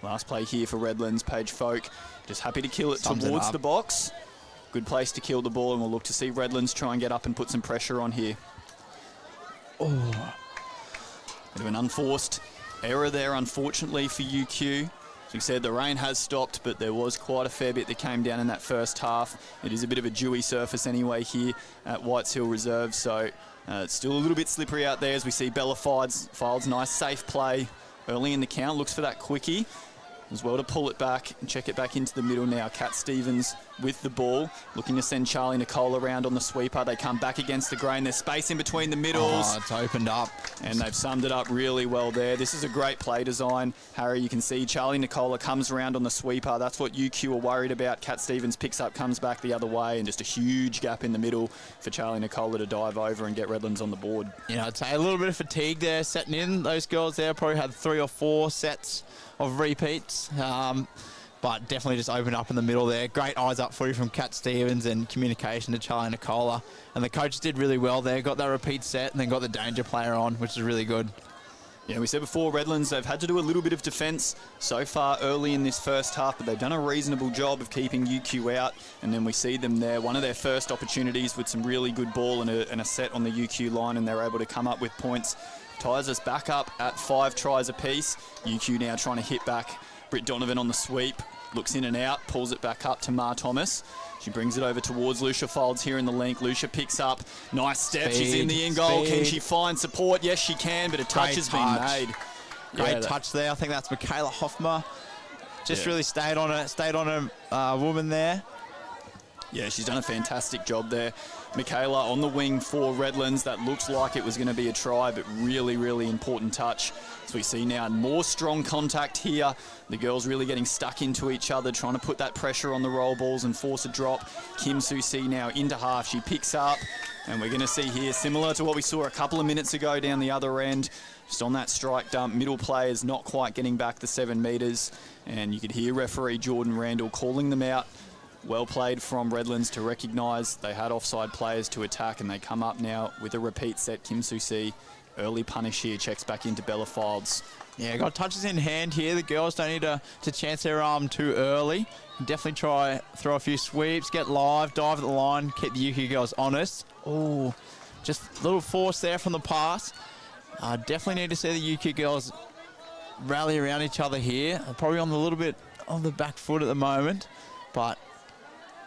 A: Last play here for Redlands. Paige Folk just happy to kill it
B: Sums
A: towards
B: it
A: the box. Good place to kill the ball, and we'll look to see Redlands try and get up and put some pressure on here. Bit of an unforced error there, unfortunately, for UQ. As we said, the rain has stopped, but there was quite a fair bit that came down in that first half. It is a bit of a dewy surface anyway here at Whites Hill Reserve, so it's still a little bit slippery out there as we see Bella Files, nice safe play early in the count, looks for that quickie as well to pull it back and check it back into the middle now. Kat Stevens with the ball, looking to send Charlie Nicole around on the sweeper. They come back against the grain. There's space in between the middles.
B: Oh, it's opened up.
A: And they've summed it up really well there. This is a great play design. Harry, you can see Charlie Nicola comes around on the sweeper. That's what UQ are worried about. Kat Stevens picks up, comes back the other way, and just a huge gap in the middle for Charlie Nicola to dive over and get Redlands on the board.
B: You know, I'd say a little bit of fatigue there setting in. Those girls there probably had 3 or 4 sets of repeats. But definitely just opened up in the middle there. Great eyes up footy from Kat Stevens and communication to Charlie Nicola. And the coach did really well there. Got that repeat set and then got the danger player on, which is really good.
A: Yeah, we said before, Redlands, they've had to do a little bit of defence so far early in this first half, but they've done a reasonable job of keeping UQ out. And then we see them there, one of their first opportunities with some really good ball and a set on the UQ line, and they're able to come up with points. Ties us back up at 5 tries apiece. UQ now trying to hit back. Britt Donovan on the sweep, looks in and out, pulls it back up to Ma Thomas. She brings it over towards Lucia Folds here in the link. Lucia picks up, nice step, she's in the in goal. Can she find support? Yes, she can, but a touch has been made.
B: Great touch there. I think that's Michaela Hoffmer. Just really stayed on a woman there.
A: Yeah, she's done a fantastic job there. Michaela on the wing for Redlands. That looks like it was going to be a try, but really, really important touch. So we see now more strong contact here. The girls really getting stuck into each other, trying to put that pressure on the roll balls and force a drop. Kim Susi now into half. She picks up, and we're going to see here, similar to what we saw a couple of minutes ago down the other end, just on that strike dump, middle players not quite getting back the 7 metres. And you could hear referee Jordan Randall calling them out. Well played from Redlands to recognise they had offside players to attack, and they come up now with a repeat set. Kim Susi, early punish here, checks back into Bella Files.
B: Yeah, got touches in hand here. The girls don't need to chance their arm too early. Definitely try throw a few sweeps, get live, dive at the line, keep the UQ girls honest. Oh, just a little force there from the pass. Definitely need to see the UQ girls rally around each other here. They're probably on a little bit on the back foot at the moment, but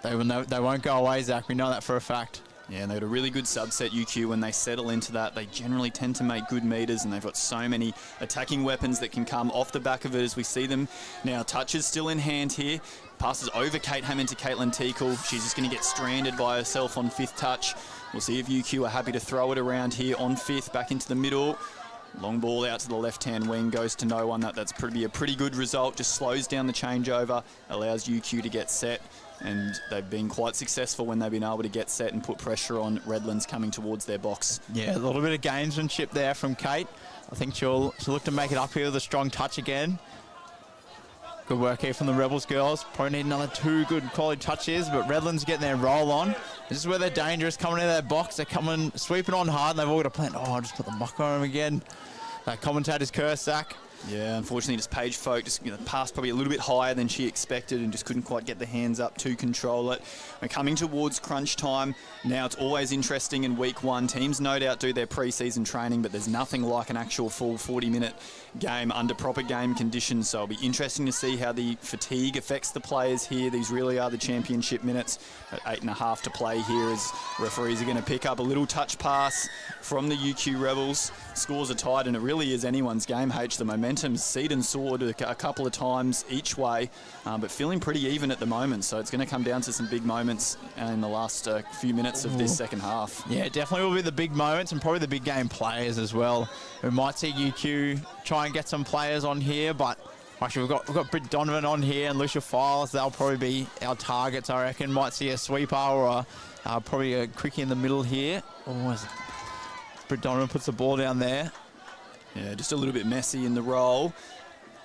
B: they won't go away, Zach. We know that for a fact.
A: Yeah, and they've got a really good subset, UQ. When they settle into that, they generally tend to make good meters, and they've got so many attacking weapons that can come off the back of it as we see them. Now, touches still in hand here. Passes over Kate Hammond to Caitlin Teakle. She's just going to get stranded by herself on fifth touch. We'll see if UQ are happy to throw it around here on fifth, back into the middle. Long ball out to the left-hand wing, goes to no one. That's probably a pretty good result. Just slows down the changeover, allows UQ to get set. And they've been quite successful when they've been able to get set and put pressure on Redlands coming towards their box.
B: Yeah, a little bit of gamesmanship there from Kate. I think she'll look to make it up here with a strong touch again. Good work here from the Rebels girls. Probably need another 2 good quality touches, but Redlands getting their roll on. This is where they're dangerous, coming into their box. They're coming, sweeping on hard, and they've all got a plan. Oh, I'll just put the muck on them again. That commentator's curse, Zach.
A: Yeah, unfortunately, just Paige Folk just passed probably a little bit higher than she expected and just couldn't quite get the hands up to control it. We're coming towards crunch time. Now, it's always interesting in week 1. Teams no doubt do their pre-season training, but there's nothing like an actual full 40-minute game under proper game conditions. So it'll be interesting to see how the fatigue affects the players here. These really are the championship minutes. At 8.5 to play here, as referees are going to pick up a little touch pass from the UQ Rebels. Scores are tied, and it really is anyone's game, H. The momentum's seed and sword a couple of times each way, but feeling pretty even at the moment. So it's going to come down to some big moments in the last few minutes of this second half.
B: Yeah, definitely will be the big moments and probably the big game players as well. We might see UQ try and get some players on here, but actually we've got Britt Donovan on here and Lucia Files. They'll probably be our targets, I reckon. Might see a sweeper or probably a quickie in the middle here. Britt Donovan puts the ball down there.
A: Yeah, just a little bit messy in the roll.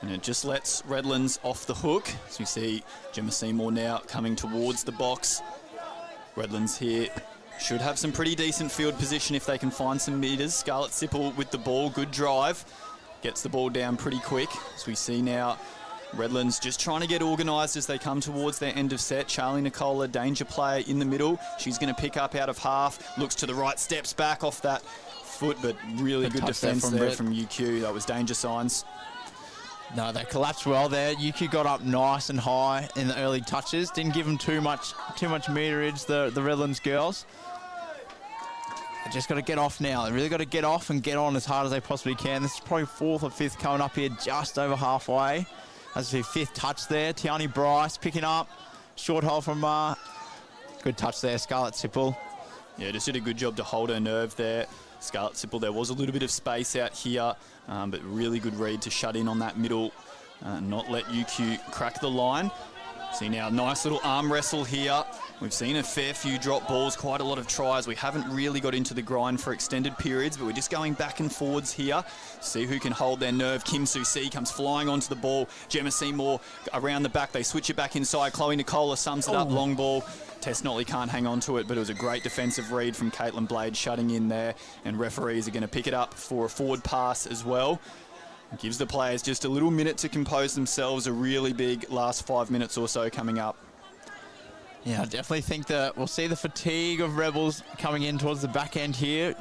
A: And it just lets Redlands off the hook. As we see Gemma Seymour now coming towards the box. Redlands here should have some pretty decent field position if they can find some meters. Scarlett Sipple with the ball, good drive. Gets the ball down pretty quick. As we see now, Redlands just trying to get organised as they come towards their end of set. Charlie Nicola, danger player in the middle. She's going to pick up out of half. Looks to the right, steps back off that foot, but really good defence there from UQ. That was danger signs.
B: No, they collapsed well there. UQ got up nice and high in the early touches. Didn't give them too much meterage, the Redlands girls. They just got to get off now. They really got to get off and get on as hard as they possibly can. This is probably 4th or 5th coming up here, just over halfway. That's the 5th touch there. Tiani Bryce picking up. Short hole from good touch there, Scarlett Sipple.
A: Yeah, just did a good job to hold her nerve there. Scarlett Sipple, there was a little bit of space out here, but really good read to shut in on that middle, not let UQ crack the line. See now, nice little arm wrestle here. We've seen a fair few drop balls, quite a lot of tries. We haven't really got into the grind for extended periods, but we're just going back and forwards here. See who can hold their nerve. Kim Soo-Si comes flying onto the ball. Gemma Seymour around the back. They switch it back inside. Chloe Nicola sums it up. Long ball. Tess Notley can't hang on to it, but it was a great defensive read from Caitlin Blade shutting in there, and referees are going to pick it up for a forward pass as well. It gives the players just a little minute to compose themselves. A really big last 5 minutes or so coming up.
B: Yeah, I definitely think that we'll see the fatigue of Rebels coming in towards the back end here.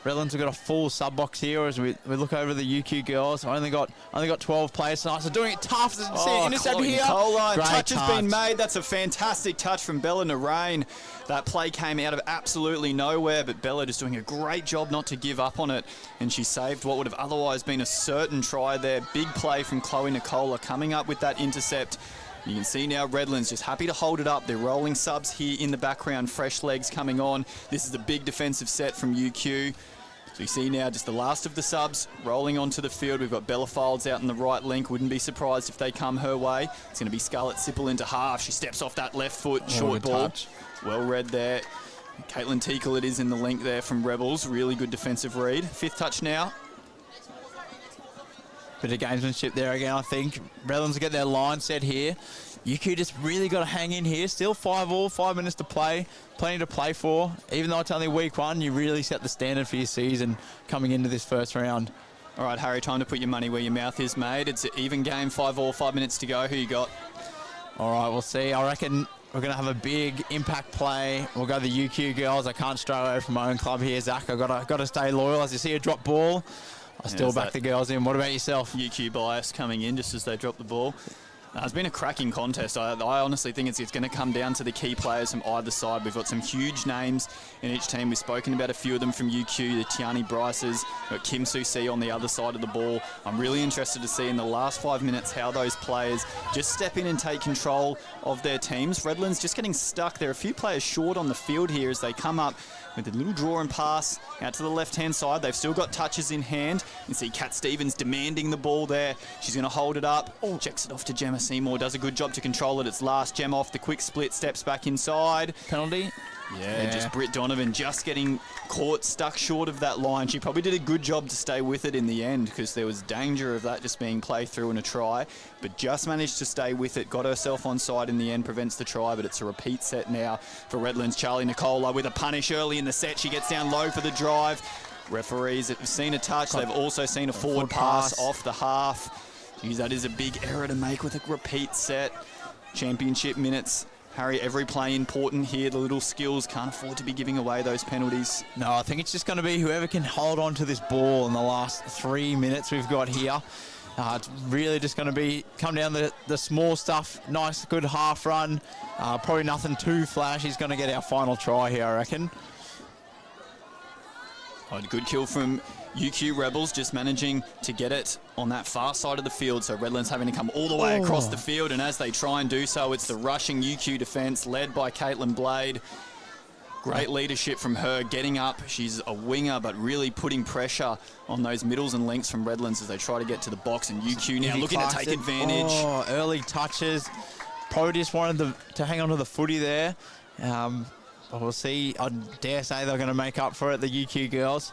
B: Redlands have got a full sub box here as we look over the UQ girls. Only got 12 players tonight, so doing it tough. See intercept here.
A: Touch has been made. That's a fantastic touch from Bella Narain. That play came out of absolutely nowhere, but Bella just doing a great job not to give up on it, and she saved what would have otherwise been a certain try there. Big play from Chloe Nicola coming up with that intercept. You can see now Redlands just happy to hold it up. They're rolling subs here in the background, fresh legs coming on. This is a big defensive set from UQ. So you see now just the last of the subs rolling onto the field. We've got Bella Files out in the right link. Wouldn't be surprised if they come her way. It's going to be Scarlett Sipple into half. She steps off that left foot, short ball.
B: Touch.
A: Well read there. Caitlin Teakle it is in the link there from Rebels. Really good defensive read. 5th touch now.
B: Bit of gamesmanship there again, I think. Redlands will get their line set here. UQ just really got to hang in here. Still 5-all, 5 minutes to play. Plenty to play for. Even though it's only week 1, you really set the standard for your season coming into this first round.
A: All right, Harry, time to put your money where your mouth is, mate. It's an even game, 5-all, 5 minutes to go. Who you got?
B: All right, we'll see. I reckon we're going to have a big impact play. We'll go the UQ girls. I can't stray away from my own club here, Zach. I've got to stay loyal. As you see a drop ball, I still back the girls in. What about yourself?
A: UQ bias coming in just as they drop the ball. It's been a cracking contest. I honestly think it's going to come down to the key players from either side. We've got some huge names in each team. We've spoken about a few of them from UQ, the Tiani Bryces, we've got Kim Su-si on the other side of the ball. I'm really interested to see in the last 5 minutes how those players just step in and take control of their teams. Redlands just getting stuck. There are a few players short on the field here as they come up with a little draw and pass out to the left-hand side. They've still got touches in hand. You can see Kat Stevens demanding the ball there. She's going to hold it up. Checks it off to Gemma Seymour. Does a good job to control it. It's last. Gemma off the quick split. Steps back inside.
B: Penalty?
A: Yeah, just Britt Donovan just getting caught, stuck short of that line. She probably did a good job to stay with it in the end because there was danger of that just being played through and a try, but just managed to stay with it, got herself onside in the end, prevents the try, but it's a repeat set now for Redlands. Charlie Nicola with a punish early in the set. She gets down low for the drive. Referees have seen a touch. They've also seen a forward pass off the half. Geez, that is a big error to make with a repeat set. Championship minutes. Harry, every play important here. The little skills can't afford to be giving away those penalties.
B: No, I think it's just going to be whoever can hold on to this ball in the last 3 minutes we've got here. It's really just going to come down to the small stuff. Nice, good half run. Probably nothing too flash. He's going to get our final try here, I reckon.
A: Good kill from UQ Rebels, just managing to get it on that far side of the field. So Redlands having to come all the way across the field, and as they try and do so, it's the rushing UQ defence led by Caitlin Blade. Great leadership from her, getting up. She's a winger, but really putting pressure on those middles and lengths from Redlands as they try to get to the box. And UQ now looking to take advantage.
B: Early touches. Probably just wanted to hang on to the footy there. But we'll see. I dare say they're going to make up for it, the UQ girls.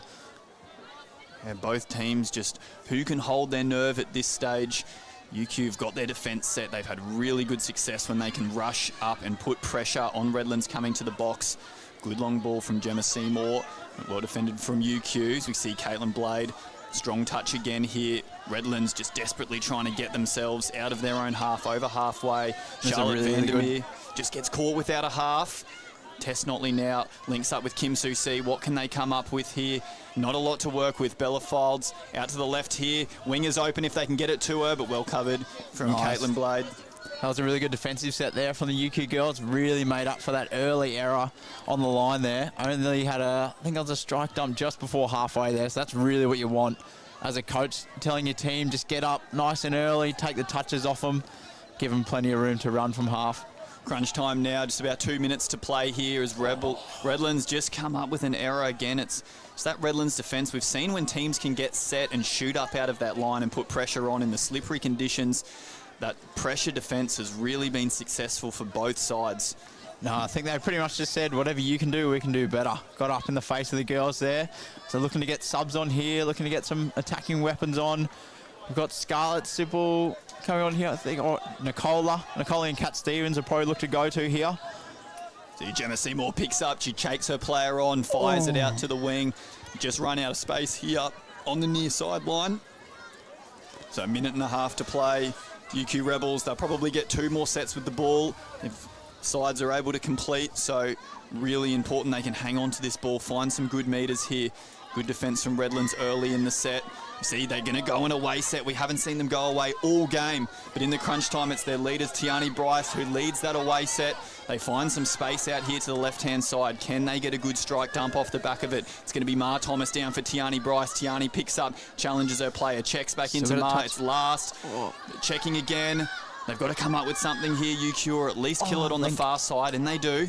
A: Yeah, both teams just who can hold their nerve at this stage. UQ've got their defence set. They've had really good success when they can rush up and put pressure on Redlands coming to the box. Good long ball from Gemma Seymour. Well defended from UQ as we see Caitlin Blade. Strong touch again here. Redlands just desperately trying to get themselves out of their own half, over halfway. Charlotte Vandermeer just gets caught without a half. Tess Notley now links up with Kim Su-si. What can they come up with here? Not a lot to work with. Bella Folds out to the left here. Wingers open if they can get it to her, but well covered from Caitlin Blade.
B: That was a really good defensive set there from the UQ girls. Really made up for that early error on the line there. Only had I think it was a strike dump just before halfway there. So that's really what you want as a coach, telling your team just get up nice and early, take the touches off them, give them plenty of room to run from half.
A: Crunch time now, just about 2 minutes to play here as Redlands just come up with an error again. It's that Redlands defence. We've seen when teams can get set and shoot up out of that line and put pressure on in the slippery conditions, that pressure defence has really been successful for both sides.
B: No, I think they pretty much just said, whatever you can do, we can do better. Got up in the face of the girls there. So looking to get subs on here, looking to get some attacking weapons on. We've got Scarlett Sipple coming on here, I think, or Nicola and Kat Stevens will probably look to go to here.
A: See Gemma Seymour picks up, she shakes her player on, fires it out to the wing. Just run out of space here on the near sideline. So a minute and a half to play. UQ Rebels, they'll probably get 2 more sets with the ball if sides are able to complete. So really important they can hang on to this ball, find some good meters here. Good defence from Redlands early in the set. You see, they're going to go an away set. We haven't seen them go away all game, but in the crunch time, it's their leaders, Tiani Bryce, who leads that away set. They find some space out here to the left-hand side. Can they get a good strike dump off the back of it? It's going to be Mar Thomas down for Tiani Bryce. Tiani picks up, challenges her player, checks back into Mar. It's last. Checking again. They've got to come up with something here, UQ, or at least kill it on the far side, and they do.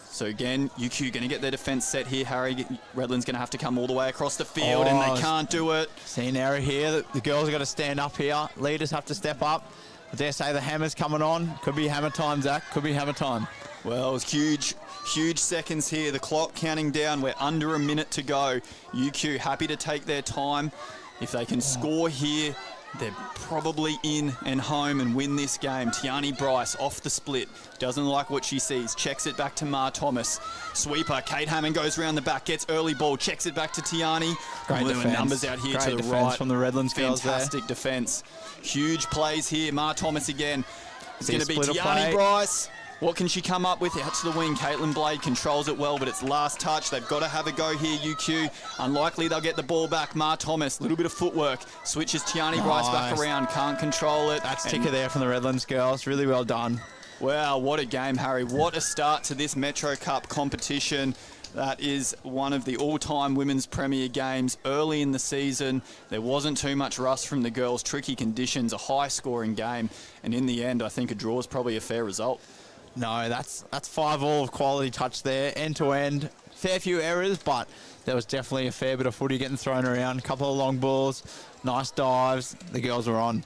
A: So again, UQ going to get their defence set here. Harry, Redlands going to have to come all the way across the field, and they can't do it.
B: See an error here. The girls have got to stand up here. Leaders have to step up. I dare say the hammer's coming on. Could be hammer time, Zach. Could be hammer time.
A: Well, it's huge seconds here. The clock counting down. We're under a minute to go. UQ happy to take their time. If they can score here, they're probably in and home and win this game. Tiani Bryce off the split. Doesn't like what she sees. Checks it back to Mar Thomas. Sweeper. Kate Hammond goes around the back. Gets early ball. Checks it back to Tiani.
B: Great defence.
A: Numbers out here
B: Great
A: to the
B: defence
A: right.
B: from the Redlands girls there.
A: Fantastic defence. Huge plays here. Mar Thomas again. It's going to be Tiani
B: play.
A: Bryce. What can she come up with? Out to the wing. Caitlin Blade controls it well, but it's last touch. They've got to have a go here, UQ. Unlikely they'll get the ball back. Ma Thomas, a little bit of footwork. Switches Tiani Bryce back around. Can't control it.
B: That's ticker there from the Redlands girls. Really well done.
A: Wow, what a game, Harry. What a start to this Metro Cup competition. That is one of the all-time women's premier games early in the season. There wasn't too much rust from the girls. Tricky conditions, a high-scoring game. And in the end, I think a draw is probably a fair result.
B: No, that's 5-all of quality touch there, end-to-end. Fair few errors, but there was definitely a fair bit of footy getting thrown around. A couple of long balls, nice dives. The girls were on.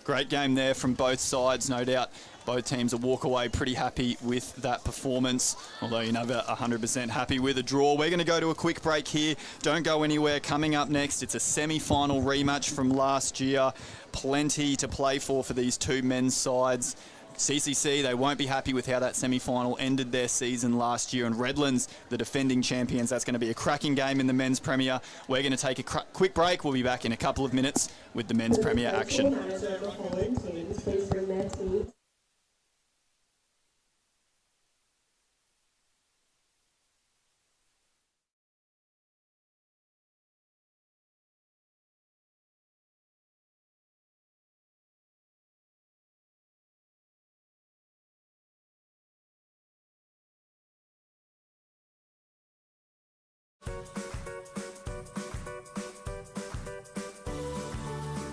A: Great game there from both sides, no doubt. Both teams will walk away pretty happy with that performance, although you're never 100% happy with a draw. We're going to go to a quick break here. Don't go anywhere. Coming up next, it's a semi-final rematch from last year. Plenty to play for these two men's sides. CCC, they won't be happy with how that semi-final ended their season last year. And Redlands, the defending champions, that's going to be a cracking game in the men's premier. We're going to take a quick break. We'll be back in a couple of minutes with the men's premier action.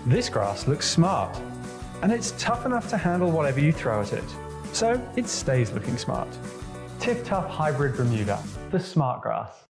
C: This grass looks smart, and it's tough enough to handle whatever you throw at it, so it stays looking smart. Tip Tough Hybrid Bermuda, the smart grass.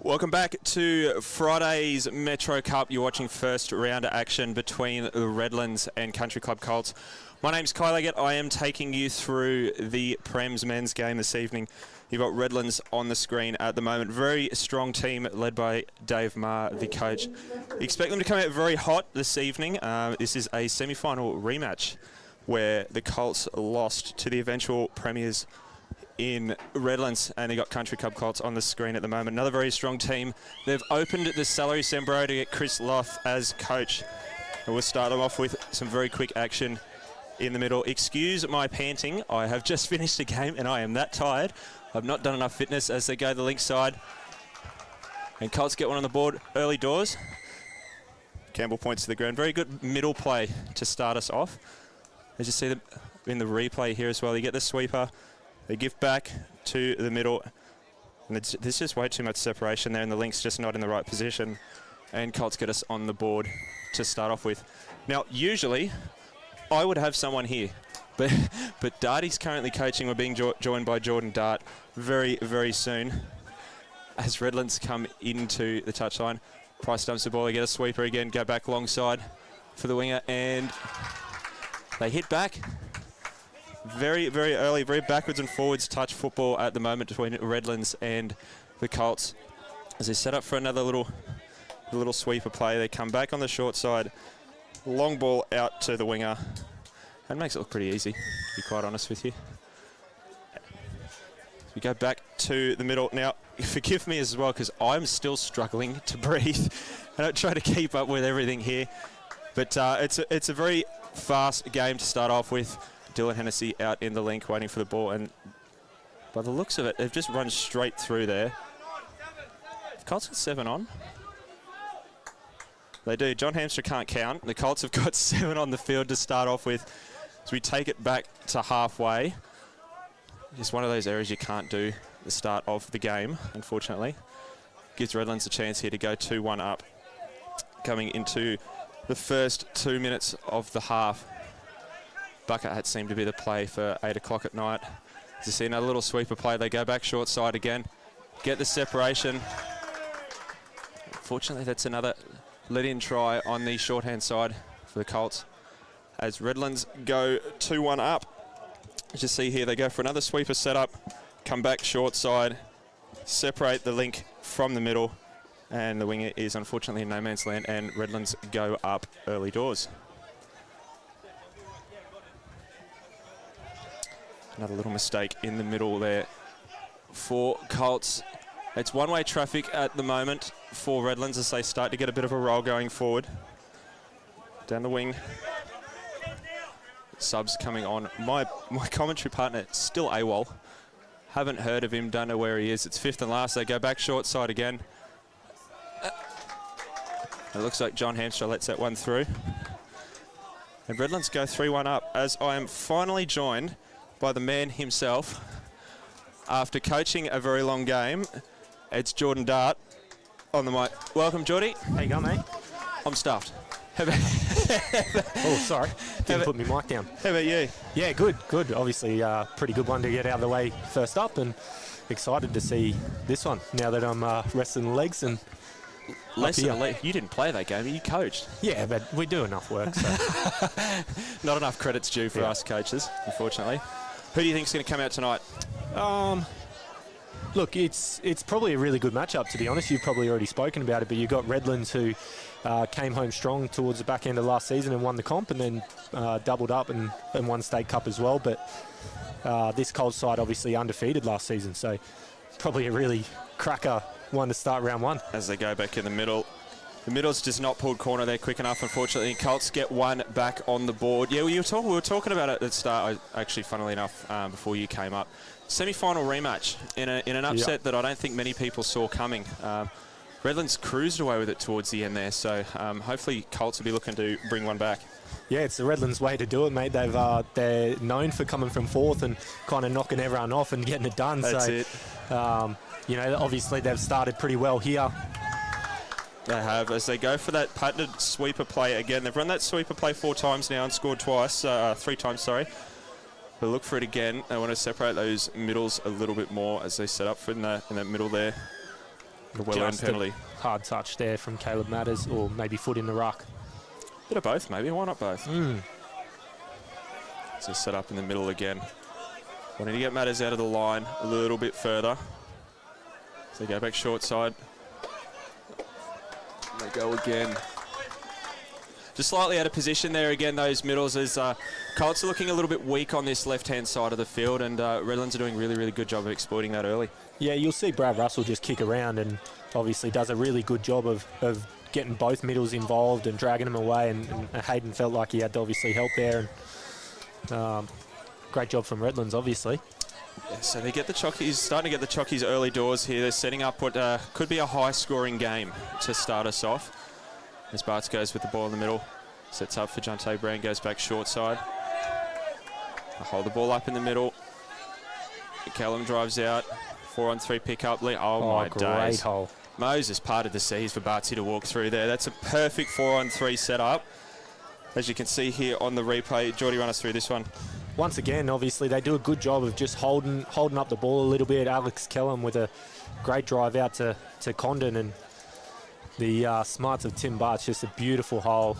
D: Welcome back to Friday's Metro Cup. You're watching first round action between the Redlands and Country Club Colts. My name's Kyle Leggett. I am taking you through the Prem's men's game this evening. You've got Redlands on the screen at the moment. Very strong team led by Dave Marr, the coach. Expect them to come out very hot this evening. This is a semi-final rematch where the Colts lost to the eventual premiers in Redlands, and they got Country Club Colts on the screen at the moment. Another very strong team. They've opened the salary Sembro to get Chris Loth as coach. And we'll start them off with some very quick action in the middle. Excuse my panting. I have just finished a game and I am that tired. I've not done enough fitness as they go to the link side. And Colts get one on the board early doors. Campbell points to the ground. Very good middle play to start us off. As you see them in the replay here as well, you get the sweeper. They give back to the middle. And there's just way too much separation there, and the link's just not in the right position. And Colts get us on the board to start off with. Now, usually, I would have someone here. But Darty's currently coaching. We're being joined by Jordan Dart very, very soon. As Redlands come into the touchline, Price dumps the ball. They get a sweeper again, go back long side for the winger, and they hit back. Very, very early, very backwards and forwards touch football at the moment between Redlands and the Colts. As they set up for another little sweeper play, they come back on the short side. Long ball out to the winger. That makes it look pretty easy, to be quite honest with you. We go back to the middle. Now, forgive me as well, because I'm still struggling to breathe. And I try to keep up with everything here. But it's a very fast game to start off with. Dylan Hennessy out in the link waiting for the ball. And by the looks of it, they've just run straight through there. Colts got 7 on. They do. John Hamster can't count. The Colts have got 7 on the field to start off with. As we take it back to halfway. Just one of those areas you can't do at the start of the game, unfortunately. Gives Redlands a chance here to go 2-1 up. Coming into the first 2 minutes of the half. Bucket hat seemed to be the play for 8 o'clock at night. As you see another little sweeper play, they go back short side again. Get the separation. Unfortunately, that's another let-in try on the shorthand side for the Colts. As Redlands go 2-1 up. As you see here, they go for another sweeper setup, come back short side, separate the link from the middle, and the winger is unfortunately in no man's land, and Redlands go up early doors. Another little mistake in the middle there for Colts. It's one-way traffic at the moment for Redlands as they start to get a bit of a roll going forward. Down the wing. Subs coming on. My commentary partner still AWOL. Haven't heard of him, don't know where he is. It's 5th and last. They go back short side again. It looks like John Hamster lets that one through. And Redlands go 3-1 up as I am finally joined by the man himself. After coaching a very long game, it's Jordan Dart on the mic. Welcome, Jordy.
E: How you going, mate?
D: I'm stuffed.
E: Oh, sorry. Didn't put my mic down.
D: How about you?
E: Yeah, good. Obviously, pretty good one to get out of the way first up, and excited to see this one now that I'm resting the legs and
D: Less than a leg. You didn't play that game, you coached.
E: Yeah, but we do enough work. So.
D: Not enough credits due for us coaches, unfortunately. Who do you think is going to come out tonight?
E: Look, it's probably a really good matchup, to be honest. You've probably already spoken about it, but you've got Redlands who came home strong towards the back end of last season and won the comp, and then doubled up and won State Cup as well. But this Colts side obviously undefeated last season, so probably a really cracker one to start round one.
D: As they go back in the middle. The middle's just not pulled corner there quick enough, unfortunately. Colts get one back on the board. Yeah, we were talking about it at the start, actually, funnily enough, before you came up. Semi-final rematch in an upset that I don't think many people saw coming. Redlands cruised away with it towards the end there, so hopefully Colts will be looking to bring one back.
E: Yeah, it's the Redlands way to do it, mate. They're known for coming from fourth and kind of knocking everyone off and getting it done.
D: That's it.
E: You know, obviously they've started pretty well here.
D: They have, as they go for that patented sweeper play again. They've run that sweeper play 4 times now and scored twice, 3 times, sorry. But look for it again. They want to separate those middles a little bit more as they set up for in that middle there. A well-earned penalty.
E: Hard touch there from Caleb Matters, or maybe foot in the ruck.
D: Bit of both, maybe. Why not both? So set up in the middle again. Wanting to get matters out of the line a little bit further. So they go back short side. And they go again. Just slightly out of position there again, those middles, as Colts are looking a little bit weak on this left-hand side of the field, and Redlands are doing a really, really good job of exploiting that early.
E: Yeah, you'll see Brad Russell just kick around and obviously does a really good job of getting both middles involved and dragging them away, and Hayden felt like he had to obviously help there. And great job from Redlands, obviously.
D: Yeah, so they get the Chockies, starting to get the Chockies early doors here. They're setting up what could be a high-scoring game to start us off. As Bartz goes with the ball in the middle, sets up for Jonte Brown, goes back short side. They'll hold the ball up in the middle. Callum drives out. 4-on-3 pick-up. Oh my
E: great
D: days.
E: hole.
D: Moses parted the seas for Bartzy to walk through there. That's a perfect 4-on-3 setup. As you can see here on the replay. Geordie, run us through this one.
E: Once again, obviously, they do a good job of just holding up the ball a little bit. Alex Kellum with a great drive out to Condon, and the smarts of Tim Bartz, just a beautiful hole.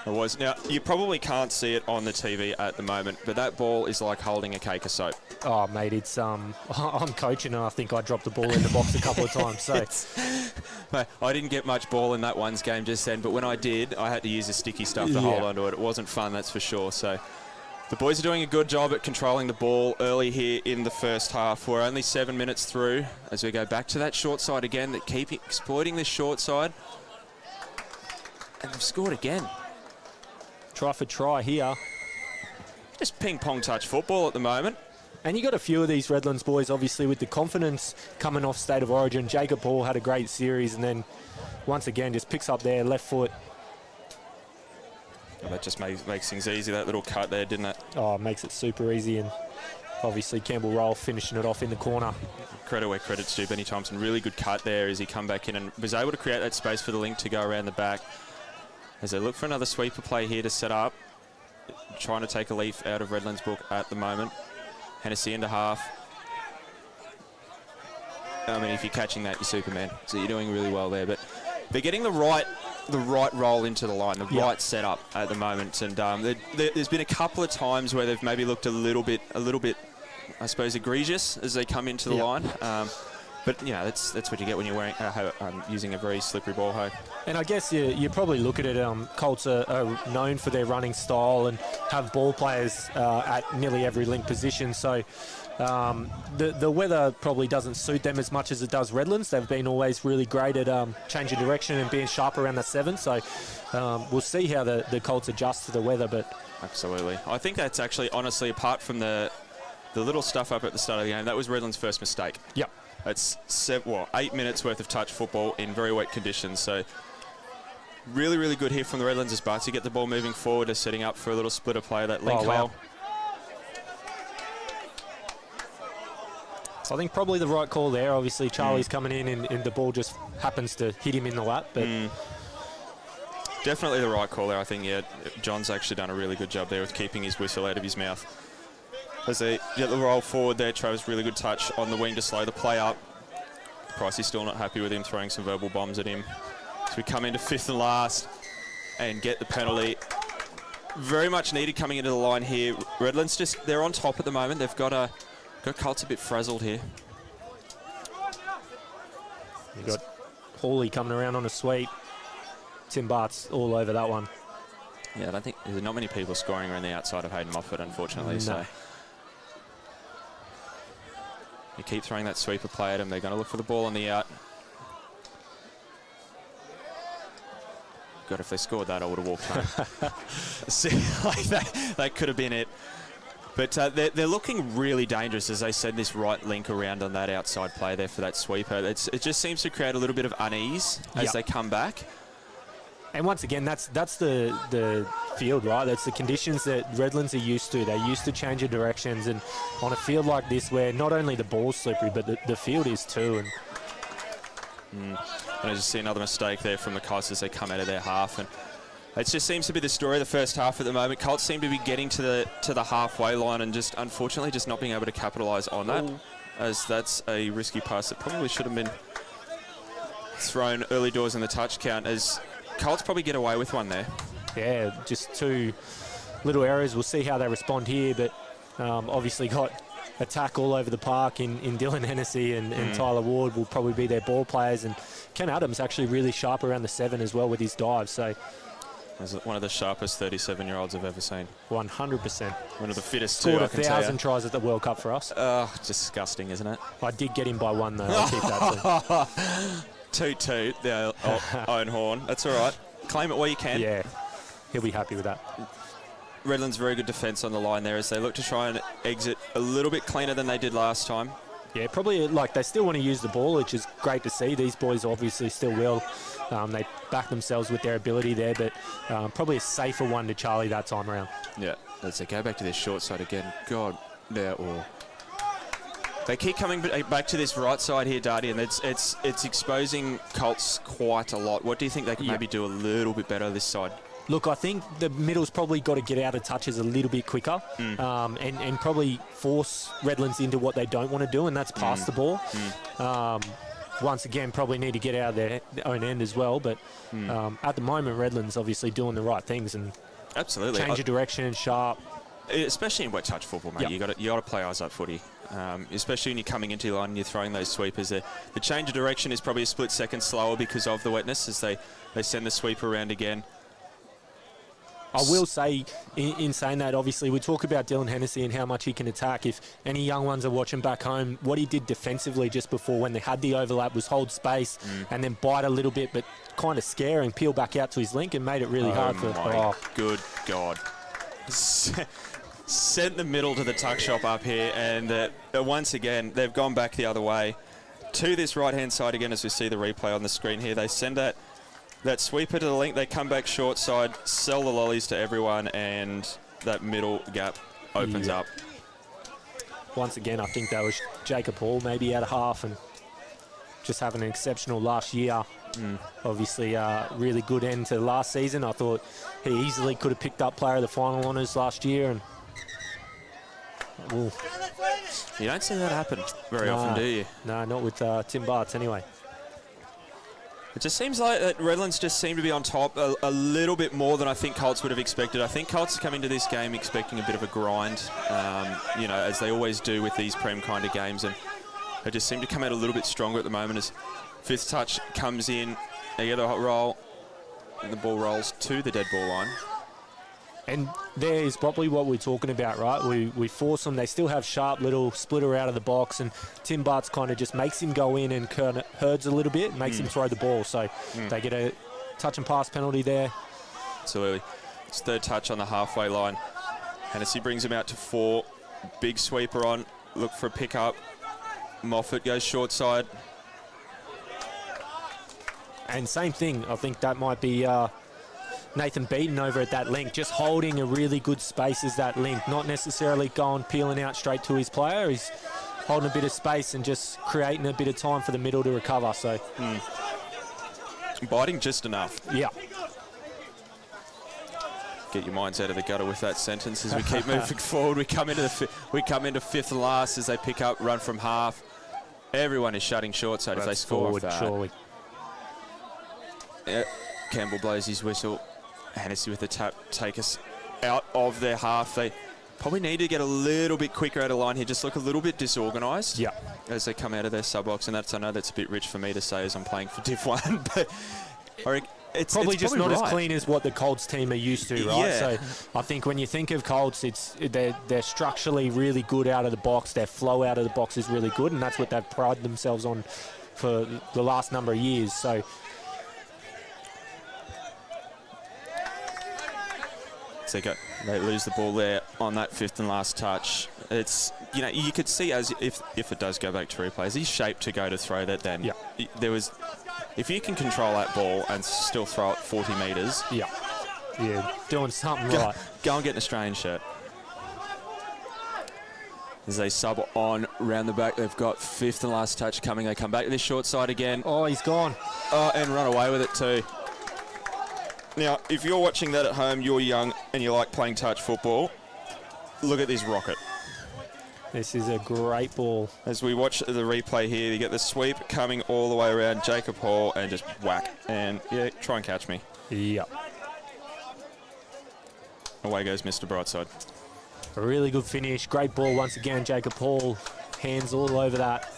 D: It was. Now, you probably can't see it on the TV at the moment, but that ball is like holding a cake of soap.
E: Oh, mate, it's I'm coaching, and I think I dropped the ball in the box a couple of times. So,
D: Mate, I didn't get much ball in that one's game just then, but when I did, I had to use the sticky stuff to hold onto it. It wasn't fun, that's for sure. So the boys are doing a good job at controlling the ball early here in the first half. We're only 7 minutes through as we go back to that short side again. That keep exploiting this short side, and they've scored again.
E: try for try here.
D: Just ping-pong touch football at the moment.
E: And you got a few of these Redlands boys, obviously, with the confidence coming off State of Origin. Jacob Hall had a great series, and then once again just picks up their left foot.
D: Well, that just makes things easy, that little cut there, didn't it?
E: Oh, it makes it super easy, and obviously Campbell Roll finishing it off in the corner.
D: Credit where credit's due. Benny Thompson, really good cut there as he come back in and was able to create that space for the link to go around the back. As they look for another sweeper play here to set up. Trying to take a leaf out of Redlands' book at the moment. Hennessy into half. I mean, if you're catching that, you're Superman. So you're doing really well there. But they're getting the right roll into the line, the right setup at the moment. And there's been a couple of times where they've maybe looked a little bit, I suppose, egregious as they come into the line. But, you know, that's what you get when you're using a very slippery ball hoe. And
E: I guess you probably look at it, Colts are known for their running style and have ball players at nearly every link position. So the weather probably doesn't suit them as much as it does Redlands. They've been always really great at changing direction and being sharp around the 7. So we'll see how the Colts adjust to the weather. But
D: absolutely. I think that's actually, honestly, apart from the little stuff up at the start of the game, that was Redlands' first mistake.
E: Yep.
D: It's 8 minutes worth of touch football in very wet conditions. So really, really good here from the Redlands as Bartz. You get the ball moving forward, is setting up for a little splitter play, that link hole.
E: I think probably the right call there. Obviously, Charlie's coming in and the ball just happens to hit him in the lap. But
D: definitely the right call there. I think, John's actually done a really good job there with keeping his whistle out of his mouth. As they get the roll forward there, Travis, really good touch on the wing to slow the play up. Pricey's still not happy with him, throwing some verbal bombs at him. So we come into 5th and last and get the penalty. Very much needed coming into the line here. Redlands they're on top at the moment. They've got Colts a bit frazzled here.
E: You've got Hawley coming around on a sweep. Tim Bartz all over that one.
D: Yeah, I don't think there's not many people scoring around the outside of Hayden Moffat, unfortunately.
E: No.
D: So you keep throwing that sweeper play at them. They're going to look for the ball on the out. God, if they scored that, I would have walked home. See, like that could have been it. But they're looking really dangerous, as they said, this right link around on that outside play there for that sweeper. It just seems to create a little bit of unease as they come back.
E: And once again, that's the field, right? That's the conditions that Redlands are used to. They're used to changing directions, and on a field like this where not only the ball's slippery, but the field is too.
D: And I just see another mistake there from the Colts as they come out of their half. And it just seems to be the story of the first half at the moment. Colts seem to be getting to the halfway line and just unfortunately just not being able to capitalise on that, as that's a risky pass that probably should have been thrown early doors in the touch count, as Colts probably get away with one there.
E: Yeah, just 2 little errors. We'll see how they respond here, but Obviously got attack all over the park in Dylan Hennessy and Tyler Ward will probably be their ball players. And Ken Adams actually really sharp around the 7 as well with his dive. So
D: He's one of the sharpest 37-year-olds I've ever seen.
E: 100%.
D: One of the fittest
E: Scored
D: too, I can tell
E: 1,000
D: you.
E: tries at the World Cup for us.
D: Disgusting, isn't it?
E: I did get him by 1 though. I'll keep that.
D: Toot toot, the own horn. That's all right. Claim it while you can.
E: Yeah, he'll be happy with that.
D: Redlands very good defence on the line there as they look to try and exit a little bit cleaner than they did last time.
E: Yeah, probably like they still want to use the ball, which is great to see. These boys obviously still will. They back themselves with their ability there, but probably a safer one to Charlie that time around.
D: Yeah, as they go back to their short side again. God, they keep coming back to this right side here, Darty, and it's exposing Colts quite a lot. What do you think they can maybe do a little bit better this side?
E: Look, I think the middle's probably got to get out of touches a little bit quicker and probably force Redlands into what they don't want to do, and that's pass the ball. Once again, probably need to get out of their own end as well. But at the moment, Redlands obviously doing the right things and
D: absolutely
E: change of direction, sharp.
D: Especially in wet touch football, mate.
E: Yep.
D: You got to play eyes up footy. Especially when you're coming into your line and you're throwing those sweepers. The change of direction is probably a split second slower because of the wetness as they send the sweeper around again.
E: I will say, in saying that, obviously, we talk about Dylan Hennessy and how much he can attack. If any young ones are watching back home, what he did defensively just before when they had the overlap was hold space and then bite a little bit, but kind of scare and peel back out to his link and made it really hard for...
D: Good God. Sent the middle to the tuck shop up here, and once again, they've gone back the other way to this right-hand side again as we see the replay on the screen here. They send that sweeper to the link, they come back short side, sell the lollies to everyone, and that middle gap opens up.
E: Once again, I think that was Jacob Hall maybe out of half and just having an exceptional last year. Obviously, really good end to last season. I thought he easily could have picked up player of the final honours last year. And
D: you don't see that happen very often, do you?
E: No, not with Tim Bartz anyway.
D: It just seems like that Redlands just seem to be on top a little bit more than I think Colts would have expected. I think Colts come into this game expecting a bit of a grind, as they always do with these Prem kind of games, and they just seem to come out a little bit stronger at the moment as fifth touch comes in. They get a hot roll, and the ball rolls to the dead ball line.
E: And there is probably what we're talking about, right? We force them. They still have sharp little splitter out of the box, and Tim Bartz kind of just makes him go in and kind of herds a little bit, makes him throw the ball. So they get a touch and pass penalty there.
D: Absolutely. It's third touch on the halfway line. Hennessy brings him out to 4. Big sweeper on. Look for a pickup. Moffat goes short side.
E: And same thing. I think that might be... Nathan Beaton over at that link, just holding a really good space as that link, not necessarily going peeling out straight to his player. He's holding a bit of space and just creating a bit of time for the middle to recover. So
D: biting just enough.
E: Yeah.
D: Get your minds out of the gutter with that sentence as we keep moving forward. We come into fifth and last as they pick up, run from half. Everyone is shutting short, so if they score off that,
E: surely.
D: Yeah, Campbell blows his whistle. Hennessy with the tap take us out of their half. They probably need to get a little bit quicker out of line here, just look a little bit disorganised as they come out of their sub-box. And I know that's a bit rich for me to say as I'm playing for Div 1, but it's
E: probably just not
D: right.
E: as clean as what the Colts team are used to, right?
D: Yeah.
E: So I think when you think of Colts, they're structurally really good out of the box. Their flow out of the box is really good, and that's what they've prided themselves on for the last number of years. So
D: they lose the ball there on that fifth and last touch. It's, you could see as if it does go back to replay, is he shaped to go to throw that then?
E: Yeah.
D: If you can control that ball and still throw it 40 metres.
E: Yeah, doing something right.
D: Go and get an Australian shirt. As they sub on round the back, they've got fifth and last touch coming. They come back to this short side again.
E: Oh, he's gone.
D: Oh, and run away with it too. Now, if you're watching that at home, you're young and you like playing touch football, look at this rocket.
E: This is a great ball.
D: As we watch the replay here, you get the sweep coming all the way around Jacob Hall and just whack. And, try and catch me.
E: Yeah.
D: Away goes Mr. Brightside.
E: A really good finish. Great ball once again. Jacob Hall, hands all over that.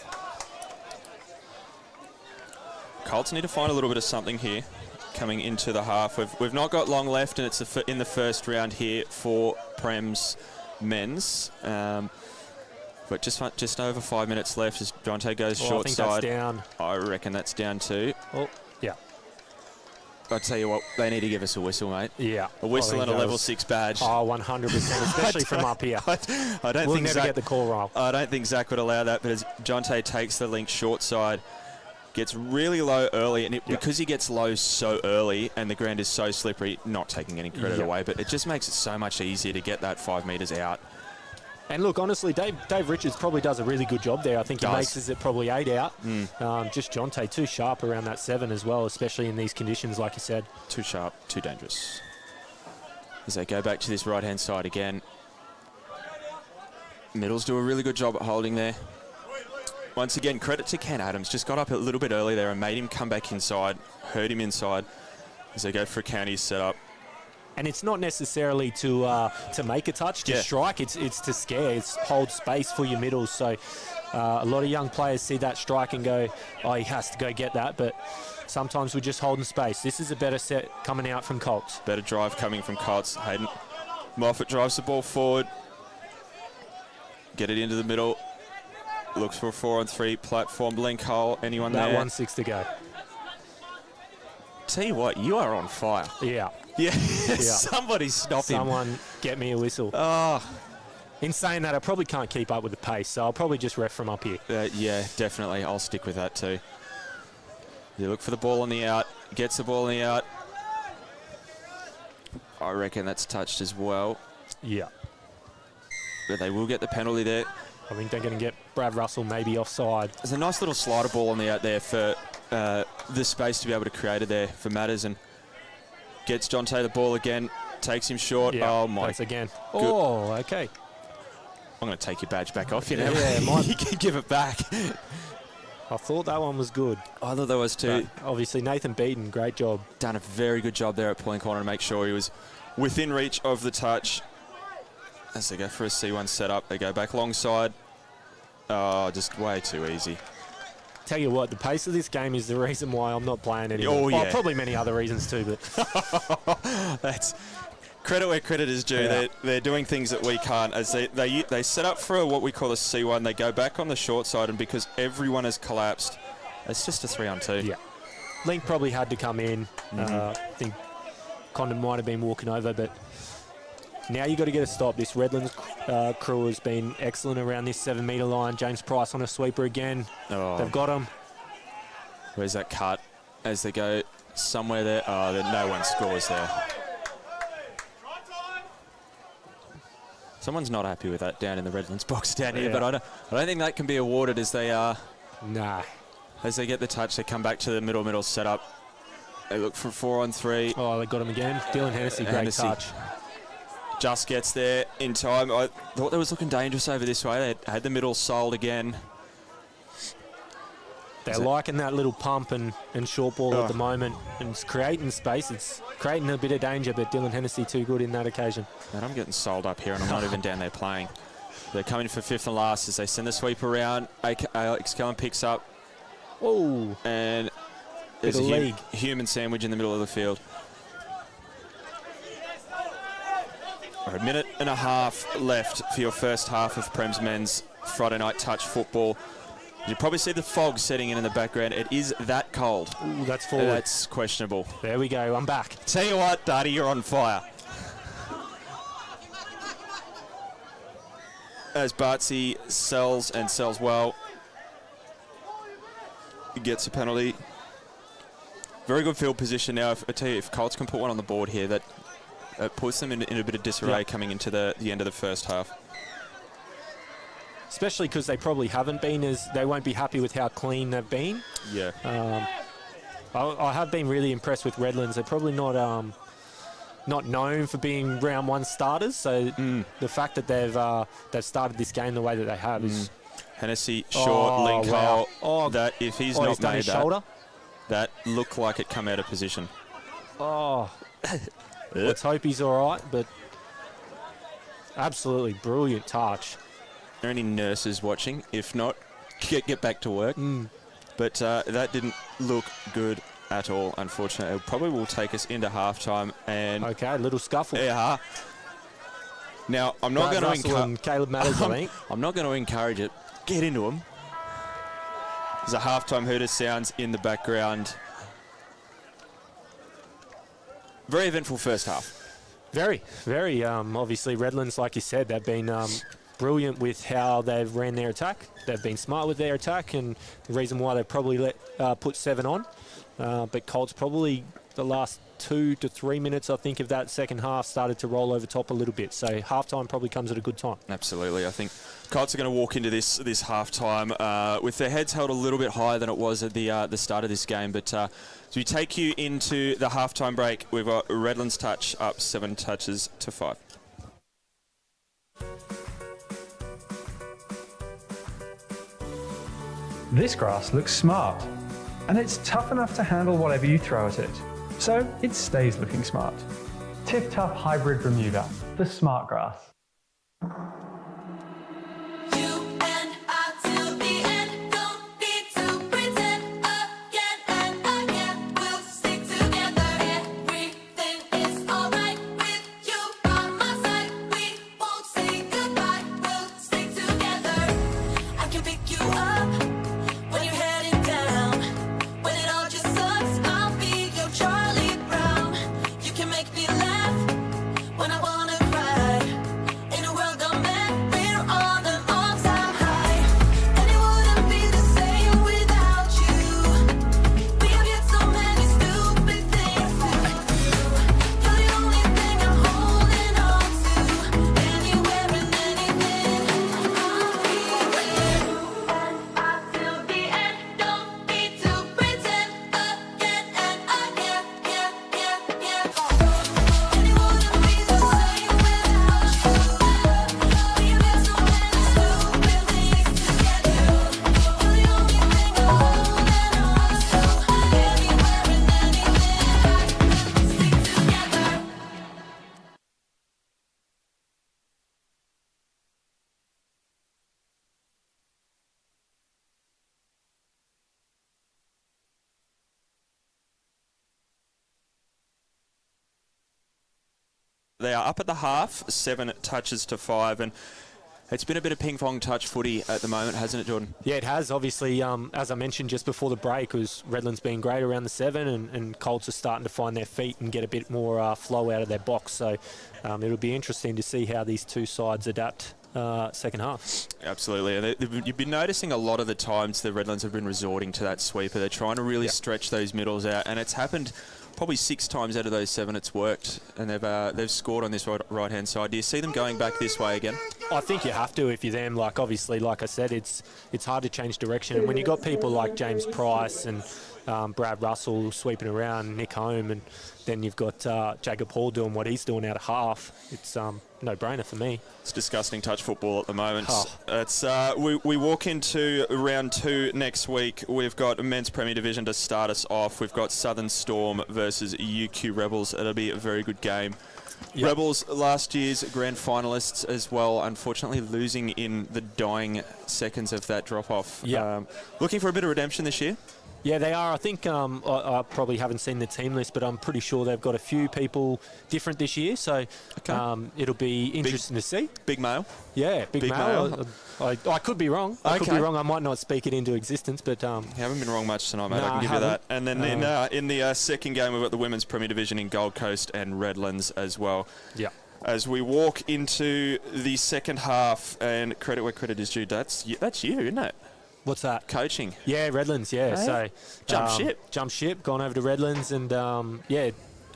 D: Colts need to find a little bit of something here coming into the half. We've not got long left, and it's in the first round here for Prem's men's. But just over 5 minutes left as Jonte goes short side.
E: I think that's down.
D: I reckon that's down too.
E: Oh, yeah.
D: I tell you what, they need to give us a whistle, mate.
E: Yeah.
D: A whistle and a level 6 badge.
E: Oh, 100%, especially from up here.
D: I don't
E: we'll
D: think
E: never get the call wrong.
D: I don't think Zach would allow that, but as Jonte takes the link short side, gets really low early, and because he gets low so early and the ground is so slippery, not taking any credit away, but it just makes it so much easier to get that 5 metres out.
E: And look, honestly, Dave Richards probably does a really good job there. I think he makes it probably 8 out. Just Jonte too sharp around that 7 as well, especially in these conditions, like you said.
D: Too sharp, too dangerous. As they go back to this right-hand side again. Middles do a really good job at holding there. Once again, credit to Ken Adams. Just got up a little bit early there and made him come back inside, hurt him inside as they go for a county setup.
E: And it's not necessarily to make a touch, to strike. It's to scare. It's hold space for your middles. So a lot of young players see that strike and go, oh, he has to go get that. But sometimes we're just holding space. This is a better set coming out from Colts.
D: Better drive coming from Colts. Hayden Moffat drives the ball forward. Get it into the middle. Looks for a 4-on-3 platform. Link hole. Anyone there?
E: That 1-6 to go.
D: Tell you what, you are on fire.
E: Yeah.
D: Yeah. Somebody stop him.
E: Someone get me a whistle.
D: Oh.
E: In saying that, I probably can't keep up with the pace, so I'll probably just ref from up here.
D: Yeah, definitely. I'll stick with that too. You look for the ball on the out. Gets the ball on the out. I reckon that's touched as well.
E: Yeah.
D: But they will get the penalty there.
E: I think they're going to get Brad Russell maybe offside.
D: There's a nice little slider ball on the out there for the space to be able to create it there for Matters, and gets Jonte the ball again, takes him short.
E: Yeah,
D: oh my!
E: That's again. Good. Oh, okay.
D: I'm going to take your badge back off you now.
E: Yeah,
D: you can give it back.
E: I thought that one was good.
D: I thought that was too.
E: But obviously, Nathan Beaton, great job.
D: Done a very good job there at pulling corner to make sure he was within reach of the touch. As they go for a C1 setup, they go back long side. Oh, just way too easy.
E: Tell you what, the pace of this game is the reason why I'm not playing anymore.
D: Oh, yeah.
E: Well, probably many other reasons too, but
D: that's credit where credit is due.
E: Yeah.
D: They're doing things that we can't. As they set up for what we call a C1, they go back on the short side, and because everyone has collapsed, it's just a 3-on-2.
E: Yeah. Link probably had to come in. I think Condon might have been walking over, but now you've got to get a stop. This Redlands crew has been excellent around this 7 metre line. James Price on a sweeper again.
D: Oh.
E: They've got him.
D: Where's that cut? As they go somewhere there. Oh, no one scores there. Someone's not happy with that down in the Redlands box down here, but I don't think that can be awarded as they are.
E: Nah.
D: As they get the touch, they come back to the middle setup. They look for 4-on-3.
E: Oh, they got him again. Dylan Hennessy, great touch.
D: Just gets there in time. I thought they was looking dangerous over this way. They had the middle sold again.
E: They're liking that little pump and short ball at the moment. And it's creating space. It's creating a bit of danger, but Dylan Hennessy too good in that occasion.
D: And I'm getting sold up here, and I'm not even down there playing. They're coming for 5th and last as they send the sweep around. Alex Cullen picks up.
E: Oh.
D: And there's a human sandwich in the middle of the field. A minute and a half left for your first half of Prem's men's Friday night touch football. You probably see the fog setting in the background. It is that cold.
E: Ooh, that's forward.
D: That's questionable.
E: There we go. I'm back.
D: Tell you what, Darty, you're on fire. As Bartsy sells well. He gets a penalty. Very good field position now. I tell you, if Colts can put one on the board here, that puts them in a bit of disarray coming into the end of the first half.
E: Especially because they probably haven't been they won't be happy with how clean they've been.
D: Yeah.
E: I have been really impressed with Redlands. They're probably not known for being round one starters. So the fact that they've started this game the way that they have is
D: Hennessy short link hole.
E: Oh,
D: that if he's
E: not
D: not
E: done
D: made
E: his shoulder.
D: That looked like it come out of position.
E: Oh, let's hope he's all right. But Absolutely brilliant touch.
D: Are there any nurses watching? If not, get back to work. But that didn't look good at all, unfortunately. It probably will take us into halftime. And
E: Okay, a little scuffle.
D: yeah. Now, I'm not
E: Brad
D: going
E: Russell
D: to
E: and Caleb Matters, I think.
D: I'm not going to encourage it. Get into them. There's a halftime hooter sounds in the background. Very eventful first half.
E: Very, very. Obviously, Redlands, like you said, they've been brilliant with how they've ran their attack. They've been smart with their attack, and the reason why they probably put 7 on. But Colts probably the last 2 to 3 minutes, I think, of that second half started to roll over top a little bit. So halftime probably comes at a good time.
D: Absolutely. I think Colts are going to walk into this halftime with their heads held a little bit higher than it was at the start of this game. But as we take you into the halftime break, we've got Redlands touch up 7 touches to 5.
C: This grass looks smart, and it's tough enough to handle whatever you throw at it, so it stays looking smart. Tip Tough Hybrid Bermuda, the smart grass.
D: They are up at the half, 7 touches to 5, and it's been a bit of ping-pong touch footy at the moment, hasn't it, Jordan?
E: Yeah, it has. Obviously, as I mentioned just before the break, was Redlands being great around the 7, and Colts are starting to find their feet and get a bit more flow out of their box. So it'll be interesting to see how these two sides adapt second half.
D: Absolutely. And you've been noticing a lot of the times the Redlands have been resorting to that sweeper. They're trying to really stretch those middles out, and it's happened probably 6 times out of those 7 it's worked, and they've scored on this right-hand side. Do you see them going back this way again?
E: I think you have to if you're them. Like, obviously, like I said, it's hard to change direction. And when you've got people like James Price and Brad Russell sweeping around, Nick Home, and then you've got Jacob Hall doing what he's doing out of half, it's no-brainer for me.
D: It's disgusting touch football at the moment.
E: Oh.
D: It's we walk into round 2 next week. We've got a men's Premier Division to start us off. We've got Southern Storm versus UQ Rebels. It'll be a very good game. Yep. Rebels, last year's grand finalists as well, unfortunately losing in the dying seconds of that drop-off.
E: Yep.
D: Looking for a bit of redemption this year?
E: Yeah, they are. I think I probably haven't seen the team list, but I'm pretty sure they've got a few people different this year. So it'll be interesting to see.
D: Big male?
E: Yeah, big male. I could be wrong. I could be wrong. I might not speak it into existence, but
D: you haven't been wrong much tonight, mate. I can give you that. And then in the second game, we've got the women's Premier Division in Gold Coast and Redlands as well. Yeah. As we walk into the second half, and credit where credit is due, that's you, isn't it?
E: What's that?
D: Coaching.
E: Yeah, Redlands, yeah.
D: Hey.
E: So Jump ship, gone over to Redlands, and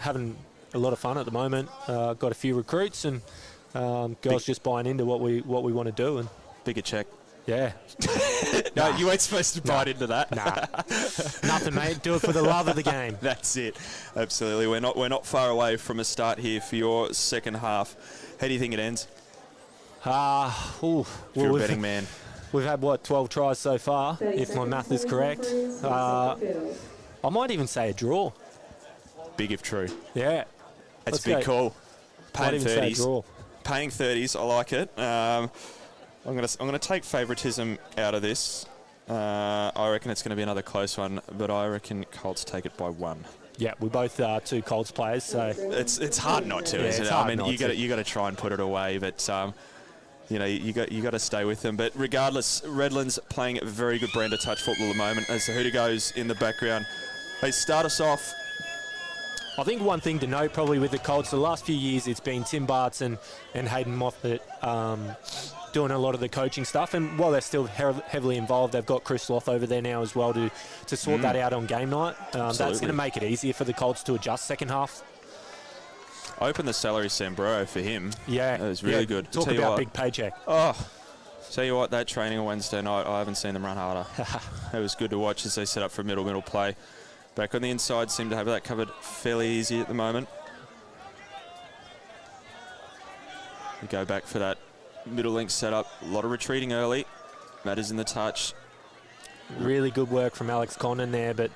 E: having a lot of fun at the moment. Got a few recruits, and girls just buying into what we want to do. And
D: bigger check.
E: Yeah.
D: No, you ain't supposed to bite into that.
E: Nah. Nothing, mate. Do it for the love of the game.
D: That's it. Absolutely. We're not far away from a start here for your second half. How do you think it ends?
E: If
D: you're a betting man.
E: We've had, 12 tries so far, if my math is correct. I might even say a draw.
D: Big if true.
E: Yeah.
D: That's a big call. Paying 30s. paying 30s. I like it. I'm gonna take favouritism out of this. I reckon it's going to be another close one, but I reckon Colts take it by 1.
E: Yeah, we both are 2 Colts players, so
D: it's hard not to, isn't it? I mean, you got to try and put it away, but you got to stay with them. But regardless, Redlands playing a very good brand of touch football at the moment. As the hooter goes in the background, they start us off.
E: I think one thing to note probably with the Colts, the last few years it's been Tim Bartson and Hayden Moffat doing a lot of the coaching stuff, and while they're still heavily involved, they've got Chris Loth over there now as well to sort that out on game night. That's going to make it easier for the Colts to adjust second half.
D: Open the salary Sambro for him.
E: Yeah.
D: That was really good.
E: Talk about big paycheck.
D: Oh, tell you what, that training on Wednesday night, I haven't seen them run harder. It was good to watch as they set up for middle play. Back on the inside, seem to have that covered fairly easy at the moment. We go back for that middle link setup. A lot of retreating early. Matters in the touch.
E: Really good work from Alex Connon there, but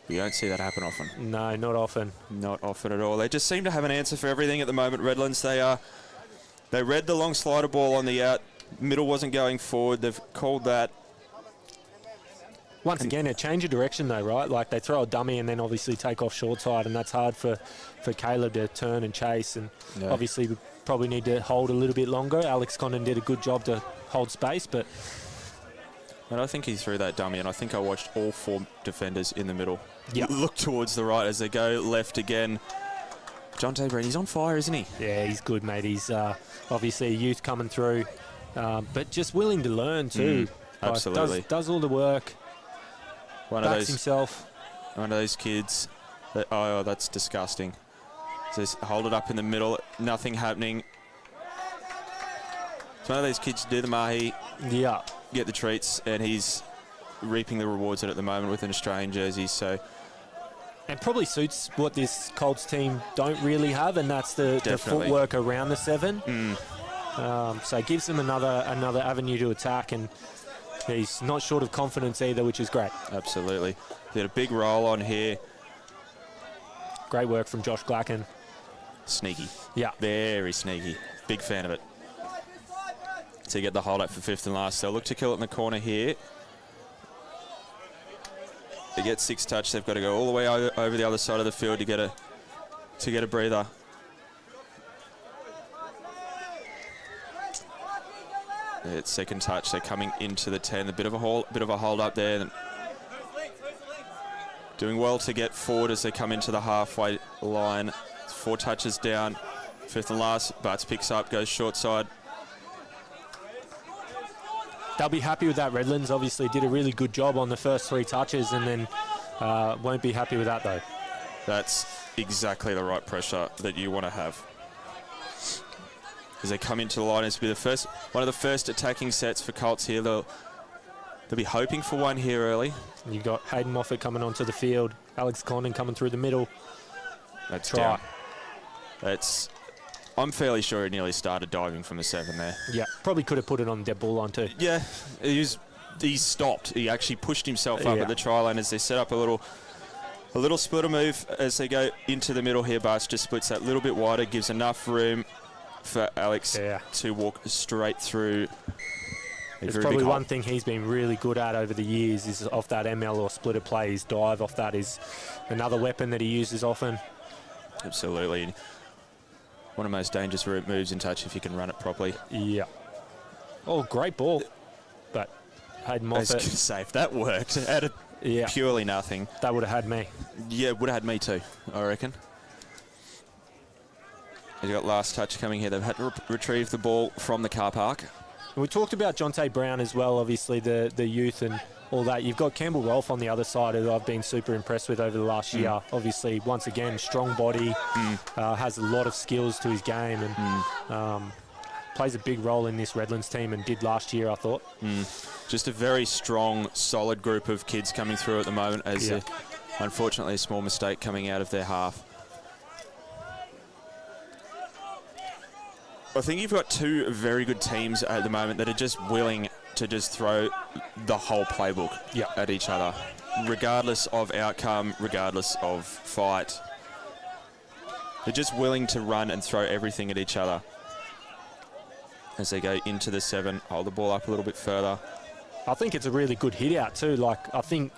D: you don't see that happen often.
E: No, not often.
D: Not often at all. They just seem to have an answer for everything at the moment, Redlands. They read the long slider ball on the out. Middle wasn't going forward. They've called that.
E: Once again, a change of direction though, right? Like they throw a dummy and then obviously take off short side, and that's hard for Caleb to turn and chase. And obviously we probably need to hold a little bit longer. Alex Condon did a good job to hold space, but...
D: And I think he threw that dummy, and I think I watched all 4 defenders in the middle.
E: Yep.
D: Look towards the right as they go left again. Jonte Breen, he's on fire, isn't he?
E: Yeah, he's good, mate. He's obviously a youth coming through, but just willing to learn too.
D: Absolutely.
E: Does all the work. Backs himself.
D: One of those kids. That's disgusting. Just hold it up in the middle. Nothing happening. It's one of those kids who do the mahi.
E: Yeah.
D: Get the treats, and he's reaping the rewards at the moment with an Australian jersey. So,
E: and probably suits what this Colts team don't really have, and that's the footwork around the 7. So it gives them another avenue to attack, and he's not short of confidence either, which is great.
D: Absolutely. They had a big roll on here.
E: Great work from Josh Glacken.
D: Sneaky.
E: Yeah.
D: Very sneaky. Big fan of it. To get the hold up for 5th and last. They'll look to kill it in the corner here. They get 6 touch. They've got to go all the way over the other side of the field to get a breather. It's second touch. They're coming into the 10. A bit of a hold up there. Doing well to get forward as they come into the halfway line. 4 touches down. 5th and last. Butts picks up, goes short side.
E: They'll be happy with that. Redlands obviously did a really good job on the first 3 touches, and then won't be happy with that though.
D: That's exactly the right pressure that you want to have. As they come into the line, it's be one of the first attacking sets for Colts here. They'll be hoping for one here early.
E: You've got Hayden Moffat coming onto the field, Alex Condon coming through the middle.
D: That's
E: try.
D: Down. I'm fairly sure he nearly started diving from the 7 there.
E: Yeah, probably could have put it on dead ball line too.
D: Yeah, he stopped. He actually pushed himself up at the try line as they set up a little splitter move as they go into the middle here. Barts just splits that little bit wider, gives enough room for Alex to walk straight through.
E: It's probably one thing he's been really good at over the years is off that ML or splitter play. His dive off that is another weapon that he uses often.
D: Absolutely. One of the most dangerous moves in touch if you can run it properly.
E: Yeah. Oh, great ball. But Hayden Moffat...
D: I was going to say, if that worked, out of purely nothing...
E: That would have had me.
D: Yeah, would have had me too, I reckon. They've got last touch coming here. They've had to retrieve the ball from the car park.
E: We talked about Jonte Brown as well, obviously, the youth and all that. You've got Campbell Rolfe on the other side, who I've been super impressed with over the last year. Obviously, once again, strong body, has a lot of skills to his game, and plays a big role in this Redlands team, and did last year, I thought.
D: Just a very strong, solid group of kids coming through at the moment, as unfortunately a small mistake coming out of their half. I think you've got 2 very good teams at the moment that are just willing to just throw the whole playbook at each other, regardless of outcome, regardless of fight. They're just willing to run and throw everything at each other as they go into the 7, hold the ball up a little bit further.
E: I think it's a really good hit out too. Like, I think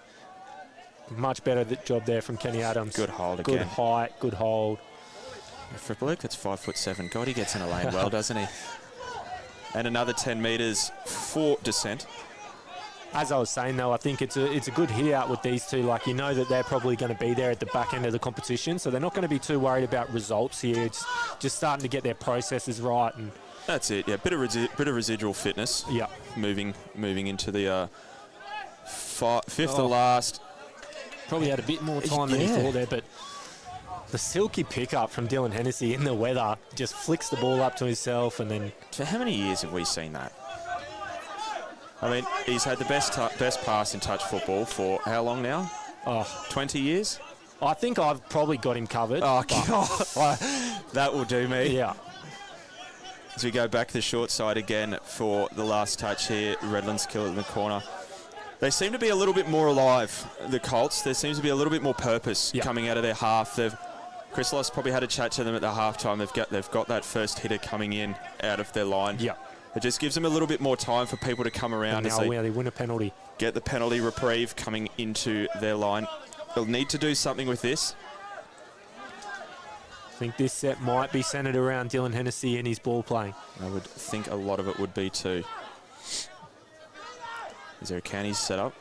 E: much better job there from Kenny Adams.
D: Good hold
E: Good
D: again.
E: height, good hold.
D: For a bloke that's 5'7", God, he gets in a lane well, doesn't he? And another 10 metres for descent.
E: As I was saying, though, I think it's a good hit out with these two. Like, you know that they're probably going to be there at the back end of the competition, so they're not going to be too worried about results here. It's just starting to get their processes right. And
D: That's it, yeah. Bit of residual fitness.
E: yeah,
D: Moving into the fifth to last.
E: probably had a bit more time than he
D: Yeah.
E: thought there, but the silky pickup from Dylan Hennessy in the weather just flicks the ball up to himself, and then
D: For how many years have we seen that? I mean, he's had the best pass in touch football for how long now? 20 years?
E: I think I've probably got him covered.
D: Oh,
E: but
D: God. That will do me.
E: yeah.
D: As we go back to the short side again for the last touch here, Redlands kill it in the corner. They seem to be a little bit more alive, the Colts. There seems to be a little bit more purpose coming out of their half. Chris Loss probably had a chat to them at the halftime. They've got that first hitter coming in out of their line.
E: Yeah.
D: It just gives them a little bit more time for people to come around
E: And
D: as
E: now
D: they
E: they win a penalty.
D: get the penalty reprieve coming into their line. They'll need to do something with this.
E: I think this set might be centered around Dylan Hennessy and his ball playing.
D: I would think a lot of it would be too. Is there a counties set up?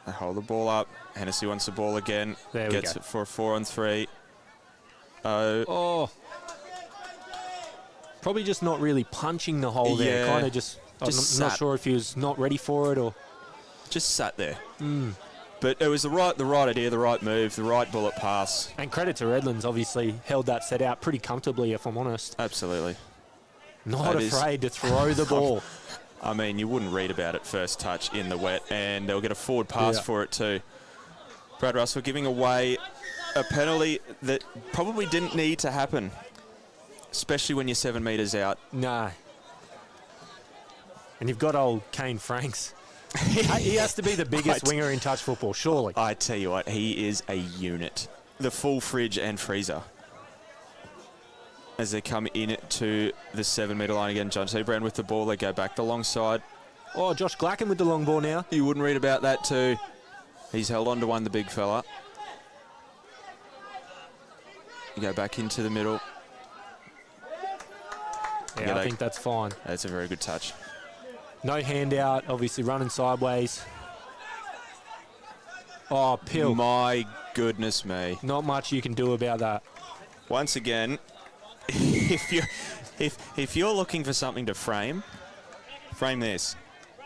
D: They hold the ball up. Hennessy wants the ball again.
E: There we
D: Gets
E: go.
D: it for a 4-on-3.
E: Oh. Probably just not really punching the hole there.
D: Yeah.
E: Kind of just I'm
D: Just
E: not
D: sat.
E: sure if he was not ready for it or...
D: Just sat there. But it was the right idea, the right move, the right bullet pass.
E: And credit to Redlands, obviously held that set out pretty comfortably, if I'm honest.
D: Absolutely.
E: Not
D: That is-
E: afraid to throw the ball.
D: I mean, you wouldn't read about it first touch in the wet, and they'll get a forward pass for it too. Brad Russell giving away a penalty that probably didn't need to happen, especially when you're 7 metres out.
E: No. And you've got old Kane Franks. He has to be the biggest winger in touch football, surely.
D: I tell you what, he is a unit. The full fridge and freezer. As they come in to the 7 metre line again, John T. Brown with the ball, they go back the long side.
E: Oh, Josh Glacken with the long ball now.
D: You wouldn't read about that too. He's held on to one, the big fella. You go back into the middle.
E: Yeah, I think that's fine.
D: That's a very good touch.
E: No handout, obviously running sideways. Oh, Pill.
D: My goodness me.
E: Not much you can do about that.
D: Once again, if you're looking for something to frame this.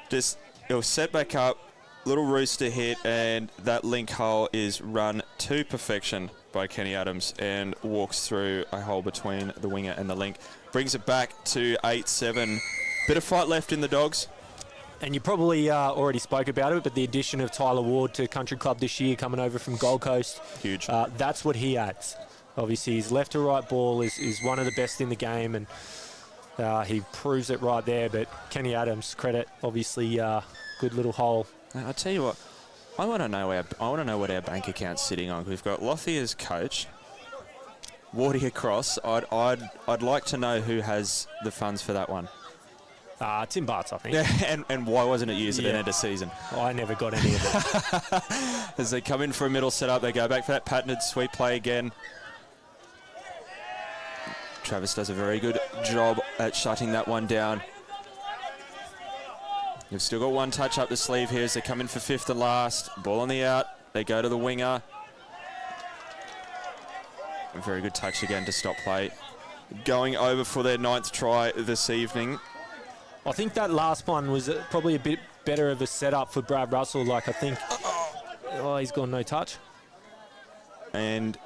D: Just it'll set back up, little rooster hit, and that link hole is run to perfection by Kenny Adams and walks through a hole between the winger and the link. Brings it back to 8-7. Bit of fight left in the Dogs.
E: And you probably already spoke about it, but the addition of Tyler Ward to Country Club this year, coming over from Gold Coast,
D: Huge.
E: that's what he adds. Obviously, his left to right ball is one of the best in the game, and he proves it right there. But Kenny Adams, credit, obviously, good little hole.
D: I tell you what, I want to know what our bank account's sitting on. We've got Lothy as coach, Wardy across. I'd like to know who has the funds for that one.
E: Tim Bart's, I think.
D: Yeah, and why wasn't it used at the end of season?
E: I never got any of it.
D: As they come in for a middle setup, they go back for that patented sweep play again. Travis does a very good job at shutting that one down. You've still got one touch up the sleeve here as they come in for 5th and last. Ball on the out. They go to the winger. A very good touch again to stop play. Going over for their 9th try this evening.
E: I think that last one was probably a bit better of a setup for Brad Russell. Like, I think... Oh, he's gone no touch.
D: And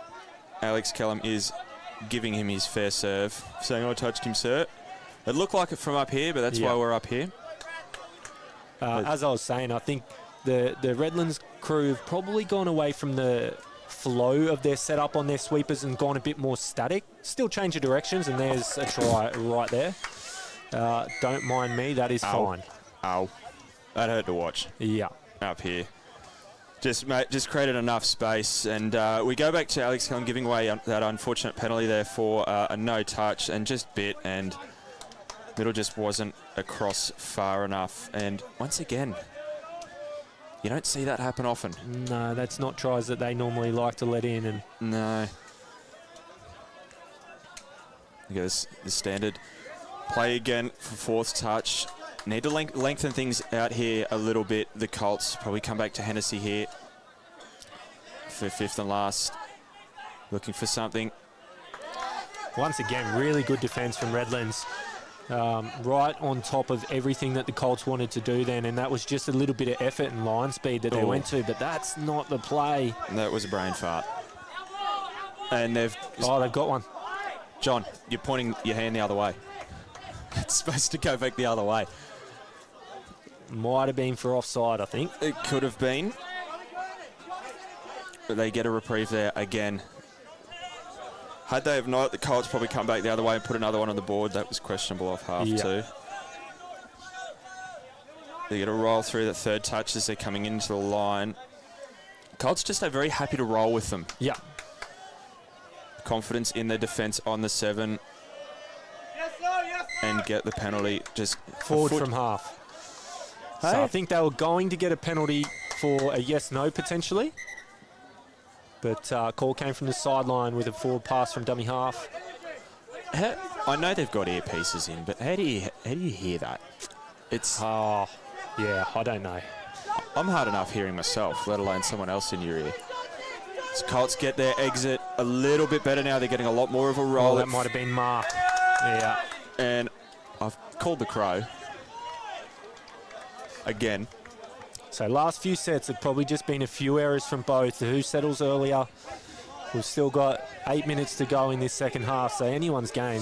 D: Alex Kellum is giving him his fair serve, saying, I touched him, sir. It looked like it from up here, but that's why we're up here.
E: As I was saying, I think the Redlands crew have probably gone away from the flow of their setup on their sweepers and gone a bit more static. Still change of directions, and there's a try right there. Don't mind me, that is fine.
D: Ow. That hurt to watch
E: Yeah.
D: up here. Just created enough space, and we go back to Alex Cullen giving away that unfortunate penalty there for a no touch, and just bit, and middle just wasn't across far enough. And once again, you don't see that happen often.
E: No, that's not tries that they normally like to let in. And
D: No. I guess the standard play again for fourth touch. Need to lengthen things out here a little bit. The Colts probably come back to Hennessy here for fifth and last. Looking for something.
E: once again, really good defence from Redlands. Right on top of everything that the Colts wanted to do then, and that was just a little bit of effort and line speed that they went to, but that's not the play.
D: That was a brain fart. And they've
E: got one.
D: John, you're pointing your hand the other way. It's supposed to go back the other way.
E: Might have been for offside, I think.
D: It could have been. But they get a reprieve there again. Had they have not, the Colts probably come back the other way and put another one on the board. That was questionable off half too. They get a roll through that third touch as they're coming into the line. Colts just are very happy to roll with them.
E: Yeah.
D: Confidence in their defence on the 7. And get the penalty just
E: forward from half. Hey. So I think they were going to get a penalty for a yes-no potentially. But call came from the sideline with a forward pass from dummy half.
D: I know they've got earpieces in, but how do you hear that? It's
E: yeah, I don't know.
D: I'm hard enough hearing myself, let alone someone else in your ear. So Colts get their exit a little bit better now. They're getting a lot more of a roll.
E: Oh, that might have been Mark. Yeah.
D: And I've called the crow again.
E: So last few sets have probably just been a few errors from both. Who settles earlier? We've still got 8 minutes to go in this second half, so anyone's game.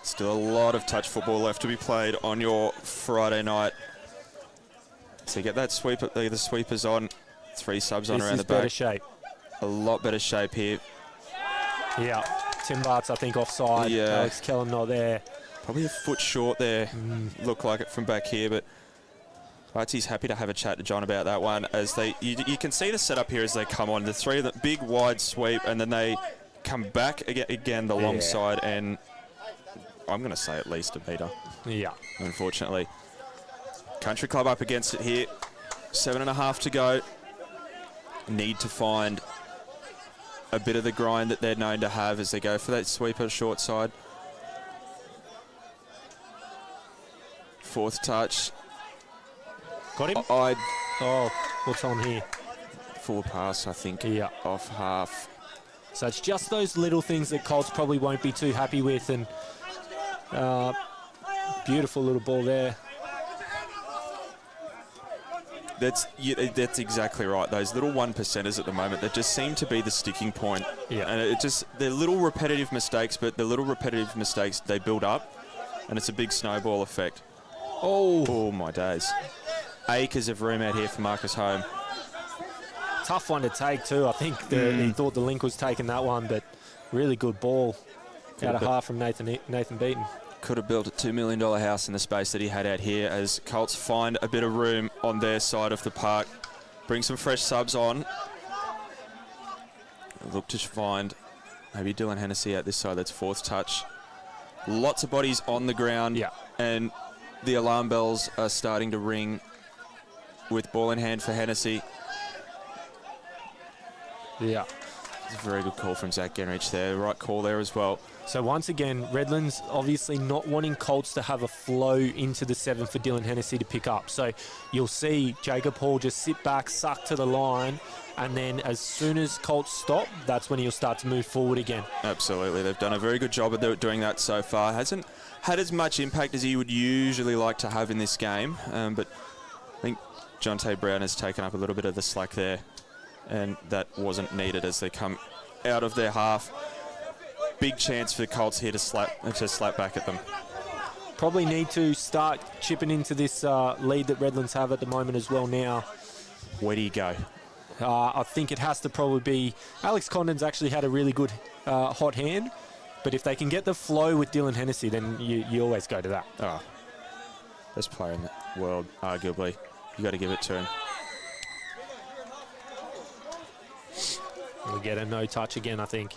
D: Still a lot of touch football left to be played on your Friday night. So you get that sweep, the sweepers on, 3 subs on around the back.
E: This is better shape.
D: A lot better shape here.
E: Yeah, Tim Bart's I think offside.
D: Yeah.
E: Alex Kellum not there.
D: Probably a foot short there. Look like it from back here, but Barty's happy to have a chat to John about that one. As you can see the setup here as they come on. The 3 of the big wide sweep, and then they come back again the long side, and I'm going to say at least a metre.
E: Yeah.
D: Unfortunately. Country Club up against it here. 7.5 to go. Need to find a bit of the grind that they're known to have as they go for that sweeper short side. Fourth touch.
E: Got him? What's on here?
D: Forward pass, I think, off half.
E: So it's just those little things that Colts probably won't be too happy with, and beautiful little ball there.
D: That's exactly right. Those little 1%ers at the moment that just seem to be the sticking point.
E: Yeah.
D: And they're little repetitive mistakes, but the little repetitive mistakes, they build up, and it's a big snowball effect. Oh my days. Acres of room out here for Marcus Home.
E: Tough one to take too. I think he thought the link was taking that one, but really good ball out of half from Nathan Beaton.
D: Could have built a $2 million house in the space that he had out here as Colts find a bit of room on their side of the park. Bring some fresh subs on. Look to find maybe Dylan Hennessy out this side. That's fourth touch. Lots of bodies on the ground.
E: Yeah.
D: And the alarm bells are starting to ring with ball in hand for Hennessy.
E: Yeah.
D: It's a very good call from Zach Genrich there. Right call there as well.
E: So once again, Redlands obviously not wanting Colts to have a flow into the 7 for Dylan Hennessy to pick up. So you'll see Jacob Hall just sit back, suck to the line, and then as soon as Colts stop, that's when he'll start to move forward again.
D: Absolutely. They've done a very good job of doing that so far. Hasn't had as much impact as he would usually like to have in this game, but I think Jonte Brown has taken up a little bit of the slack there, and that wasn't needed as they come out of their half. Big chance for the Colts here to slap back at them.
E: Probably need to start chipping into this lead that Redlands have at the moment as well now.
D: Where do you go?
E: I think it has to probably be... Alex Condon's actually had a really good hot hand, but if they can get the flow with Dylan Hennessy, then you always go to that.
D: Oh. Best player in the world, arguably. You got to give it to him.
E: We get a no touch again, I think.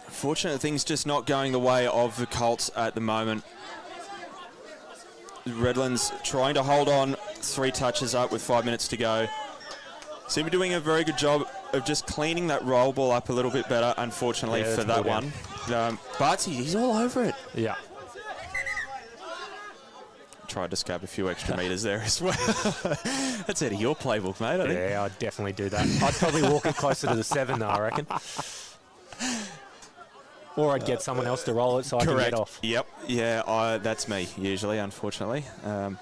D: Fortunate things just not going the way of the Colts at the moment. Redlands trying to hold on, 3 touches up with 5 minutes to go. Seem to be doing a very good job of just cleaning that roll ball up a little bit better, unfortunately, for that one. But he's all over it.
E: Yeah.
D: Tried to scab a few extra metres there as well. That's out of your playbook, mate, I think.
E: Yeah, I'd definitely do that. I'd probably walk it closer to the 7, though, I reckon. Or I'd get someone else to roll it so I can get off.
D: Yep. Yeah, that's me, usually, unfortunately. So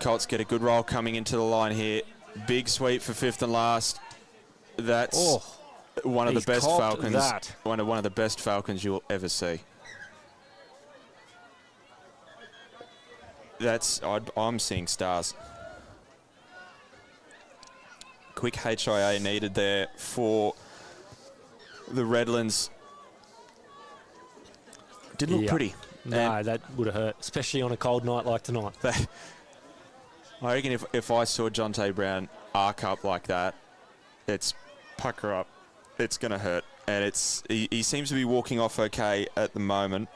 D: Colts get a good roll coming into the line here. Big sweep for 5th and last. That's one of the best Falcons. One of the best Falcons you'll ever see. I'm seeing stars. Quick HIA needed there for the Redlands. Didn't look pretty.
E: No, that would have hurt, especially on a cold night like tonight.
D: I reckon if I saw Jonte Brown arc up like that, it's pucker up. It's going to hurt. And he seems to be walking off okay at the moment.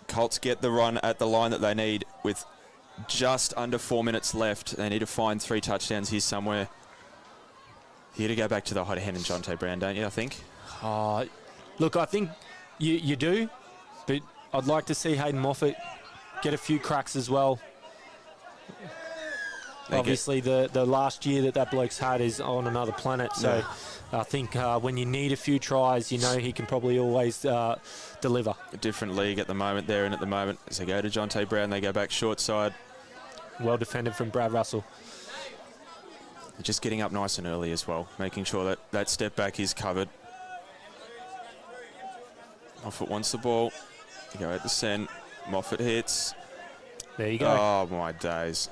D: Colts get the run at the line that they need with just under 4 minutes left. They need to find 3 touchdowns here somewhere. You got to go back to the hot hand and Jonte Brown, don't you, I think?
E: Look, I think you do, but I'd like to see Hayden Moffat get a few cracks as well. Obviously, the last year that bloke's had is on another planet, so I think when you need a few tries, you know he can probably always deliver.
D: A different league at the moment there, and at the moment, as they go to Jonte Brown, they go back short side.
E: Well defended from Brad Russell.
D: Just getting up nice and early as well, making sure that that step back is covered. Moffat wants the ball. You go at the send. Moffat hits.
E: There you go.
D: Oh, my days.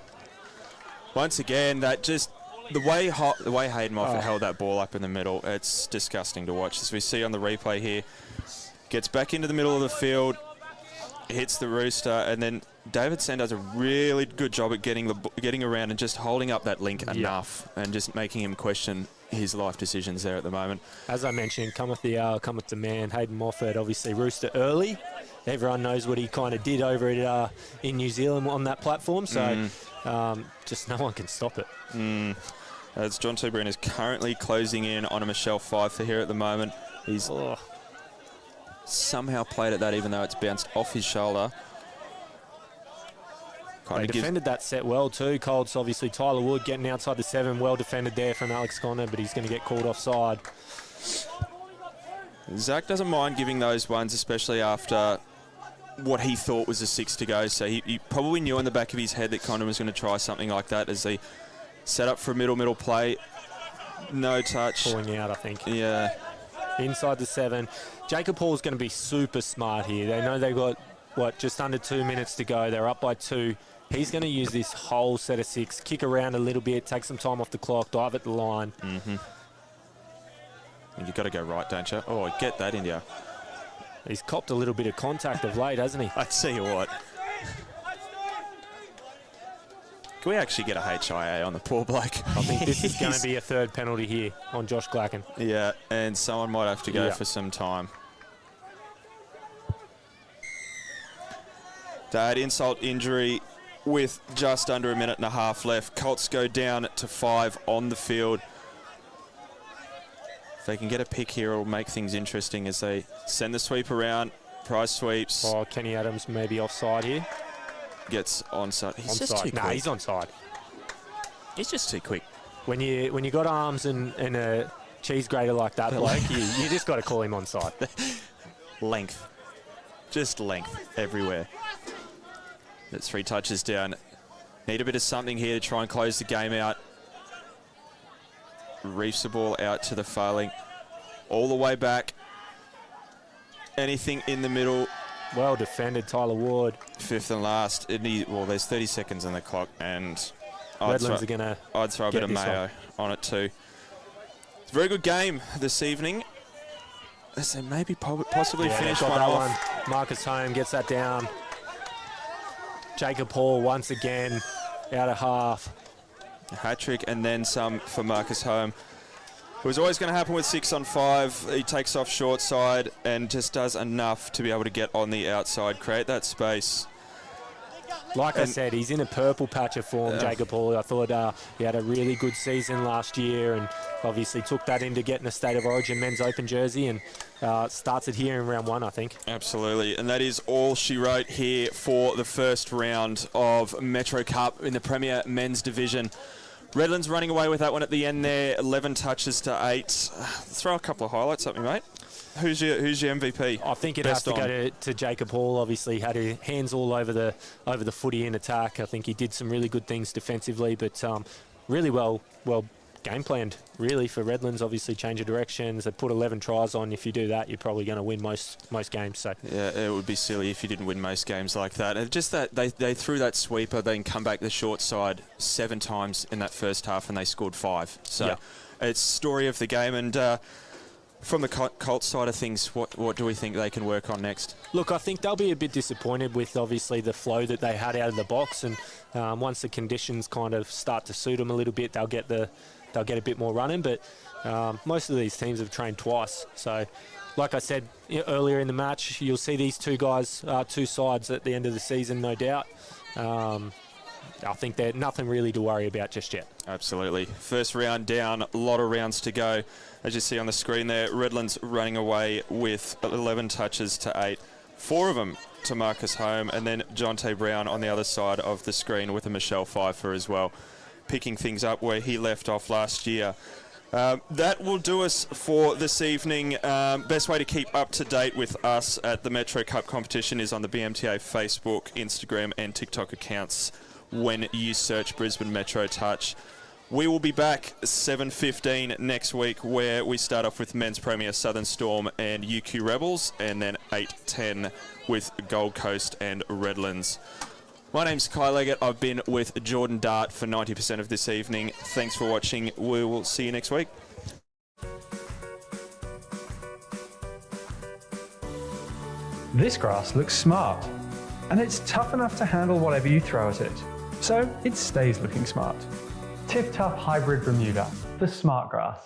D: Once again, that just... The way Hayden Moffat held that ball up in the middle, it's disgusting to watch. As we see on the replay here, gets back into the middle of the field, hits the rooster, and then David Sen does a really good job at getting around and just holding up that link enough and just making him question his life decisions there at the moment.
E: As I mentioned, cometh the hour, cometh the man. Hayden Moffat, obviously rooster early. Everyone knows what he kind of did over at, in New Zealand on that platform, so just no one can stop it.
D: As Jonte Brown is currently closing in on a Michelle Pfeiffer here at the moment. He's somehow played at that even though it's bounced off his shoulder.
E: They defended that set well too. Colts, obviously Tyler Wood getting outside the 7. Well defended there from Alex Connor, but he's going to get called offside.
D: Zach doesn't mind giving those ones, especially after what he thought was a 6 to go. So he probably knew in the back of his head that Connor was going to try something like that as they set up for a middle play. No touch.
E: Pulling out, I think.
D: Yeah.
E: Inside the 7. Jacob Hall's going to be super smart here. They know they've got, just under 2 minutes to go. They're up by 2. He's going to use this whole set of 6, kick around a little bit, take some time off the clock, dive at the line.
D: And you've got to go right, don't you? Oh, get that, India.
E: He's copped a little bit of contact of late, hasn't he?
D: I tell you what. Can we actually get a HIA on the poor bloke?
E: I think this is going to be a 3rd penalty here on Josh Glacken.
D: Yeah, and someone might have to go for some time. That insult injury with just under a minute and a half left. Colts go down to 5 on the field. If they can get a pick here, it'll make things interesting as they send the sweep around. Price sweeps.
E: Oh, Kenny Adams maybe offside here.
D: Gets onside. He's just too quick.
E: Nah, he's onside.
D: He's just too quick.
E: When you got arms and a cheese grater like that, bloke, you just got to call him onside.
D: Length. Just length everywhere. That's 3 touches down. Need a bit of something here to try and close the game out. Reefs the ball out to the failing. All the way back. Anything in the middle.
E: Well defended, Tyler Ward.
D: 5th and last. There's 30 seconds on the clock, and I'd throw a bit of mayo on it too. It's a very good game this evening. as they maybe possibly finish
E: got
D: one
E: that
D: off.
E: Marcus Home gets that down. Jacob Hall once again out of half.
D: A hat-trick and then some for Marcus Home. It was always going to happen with 6 on 5. He takes off short side and just does enough to be able to get on the outside, create that space.
E: Like I said, he's in a purple patch of form, Jacob Hall. I thought he had a really good season last year and obviously took that into getting a State of Origin men's open jersey and starts it here in round 1, I think.
D: Absolutely, and that is all she wrote here for the first round of Metro Cup in the Premier Men's Division. Redlands running away with that one at the end there, 11 touches to 8. Throw a couple of highlights at me, mate. Who's your MVP?
E: I think it has to go to Jacob Hall. Obviously, had his hands all over the footy in attack. I think he did some really good things defensively, but really well game planned, really, for Redlands. Obviously, change of directions. They put 11 tries on. If you do that, you're probably going to win most games. So
D: yeah, it would be silly if you didn't win most games like that. And just that they threw that sweeper, then come back the short side 7 times in that first half, and they scored 5. So it's story of the game. And from the Colts side of things, what do we think they can work on next?
E: Look, I think they'll be a bit disappointed with obviously the flow that they had out of the box, and once the conditions kind of start to suit them a little bit, they'll get a bit more running. But most of these teams have trained twice, so like I said earlier in the match, you'll see these two guys, two sides at the end of the season, no doubt. I think there's nothing really to worry about just yet.
D: Absolutely. First round down, a lot of rounds to go. As you see on the screen there, Redlands running away with 11 touches to 8. 4 of them to Marcus Home, and then Jonte Brown on the other side of the screen with a Michelle Pfeiffer as well, picking things up where he left off last year. That will do us for this evening. Best way to keep up to date with us at the Metro Cup competition is on the BMTA Facebook, Instagram and TikTok accounts when you search Brisbane Metro Touch. We will be back 7:15 next week, where we start off with Men's Premier Southern Storm and UQ Rebels, and then 8:10 with Gold Coast and Redlands. My name's Kai Leggett. I've been with Jordan Dart for 90% of this evening. Thanks for watching. We will see you next week.
C: This grass looks smart, and it's tough enough to handle whatever you throw at it, so it stays looking smart. Tip Tough Hybrid Bermuda, the smart grass.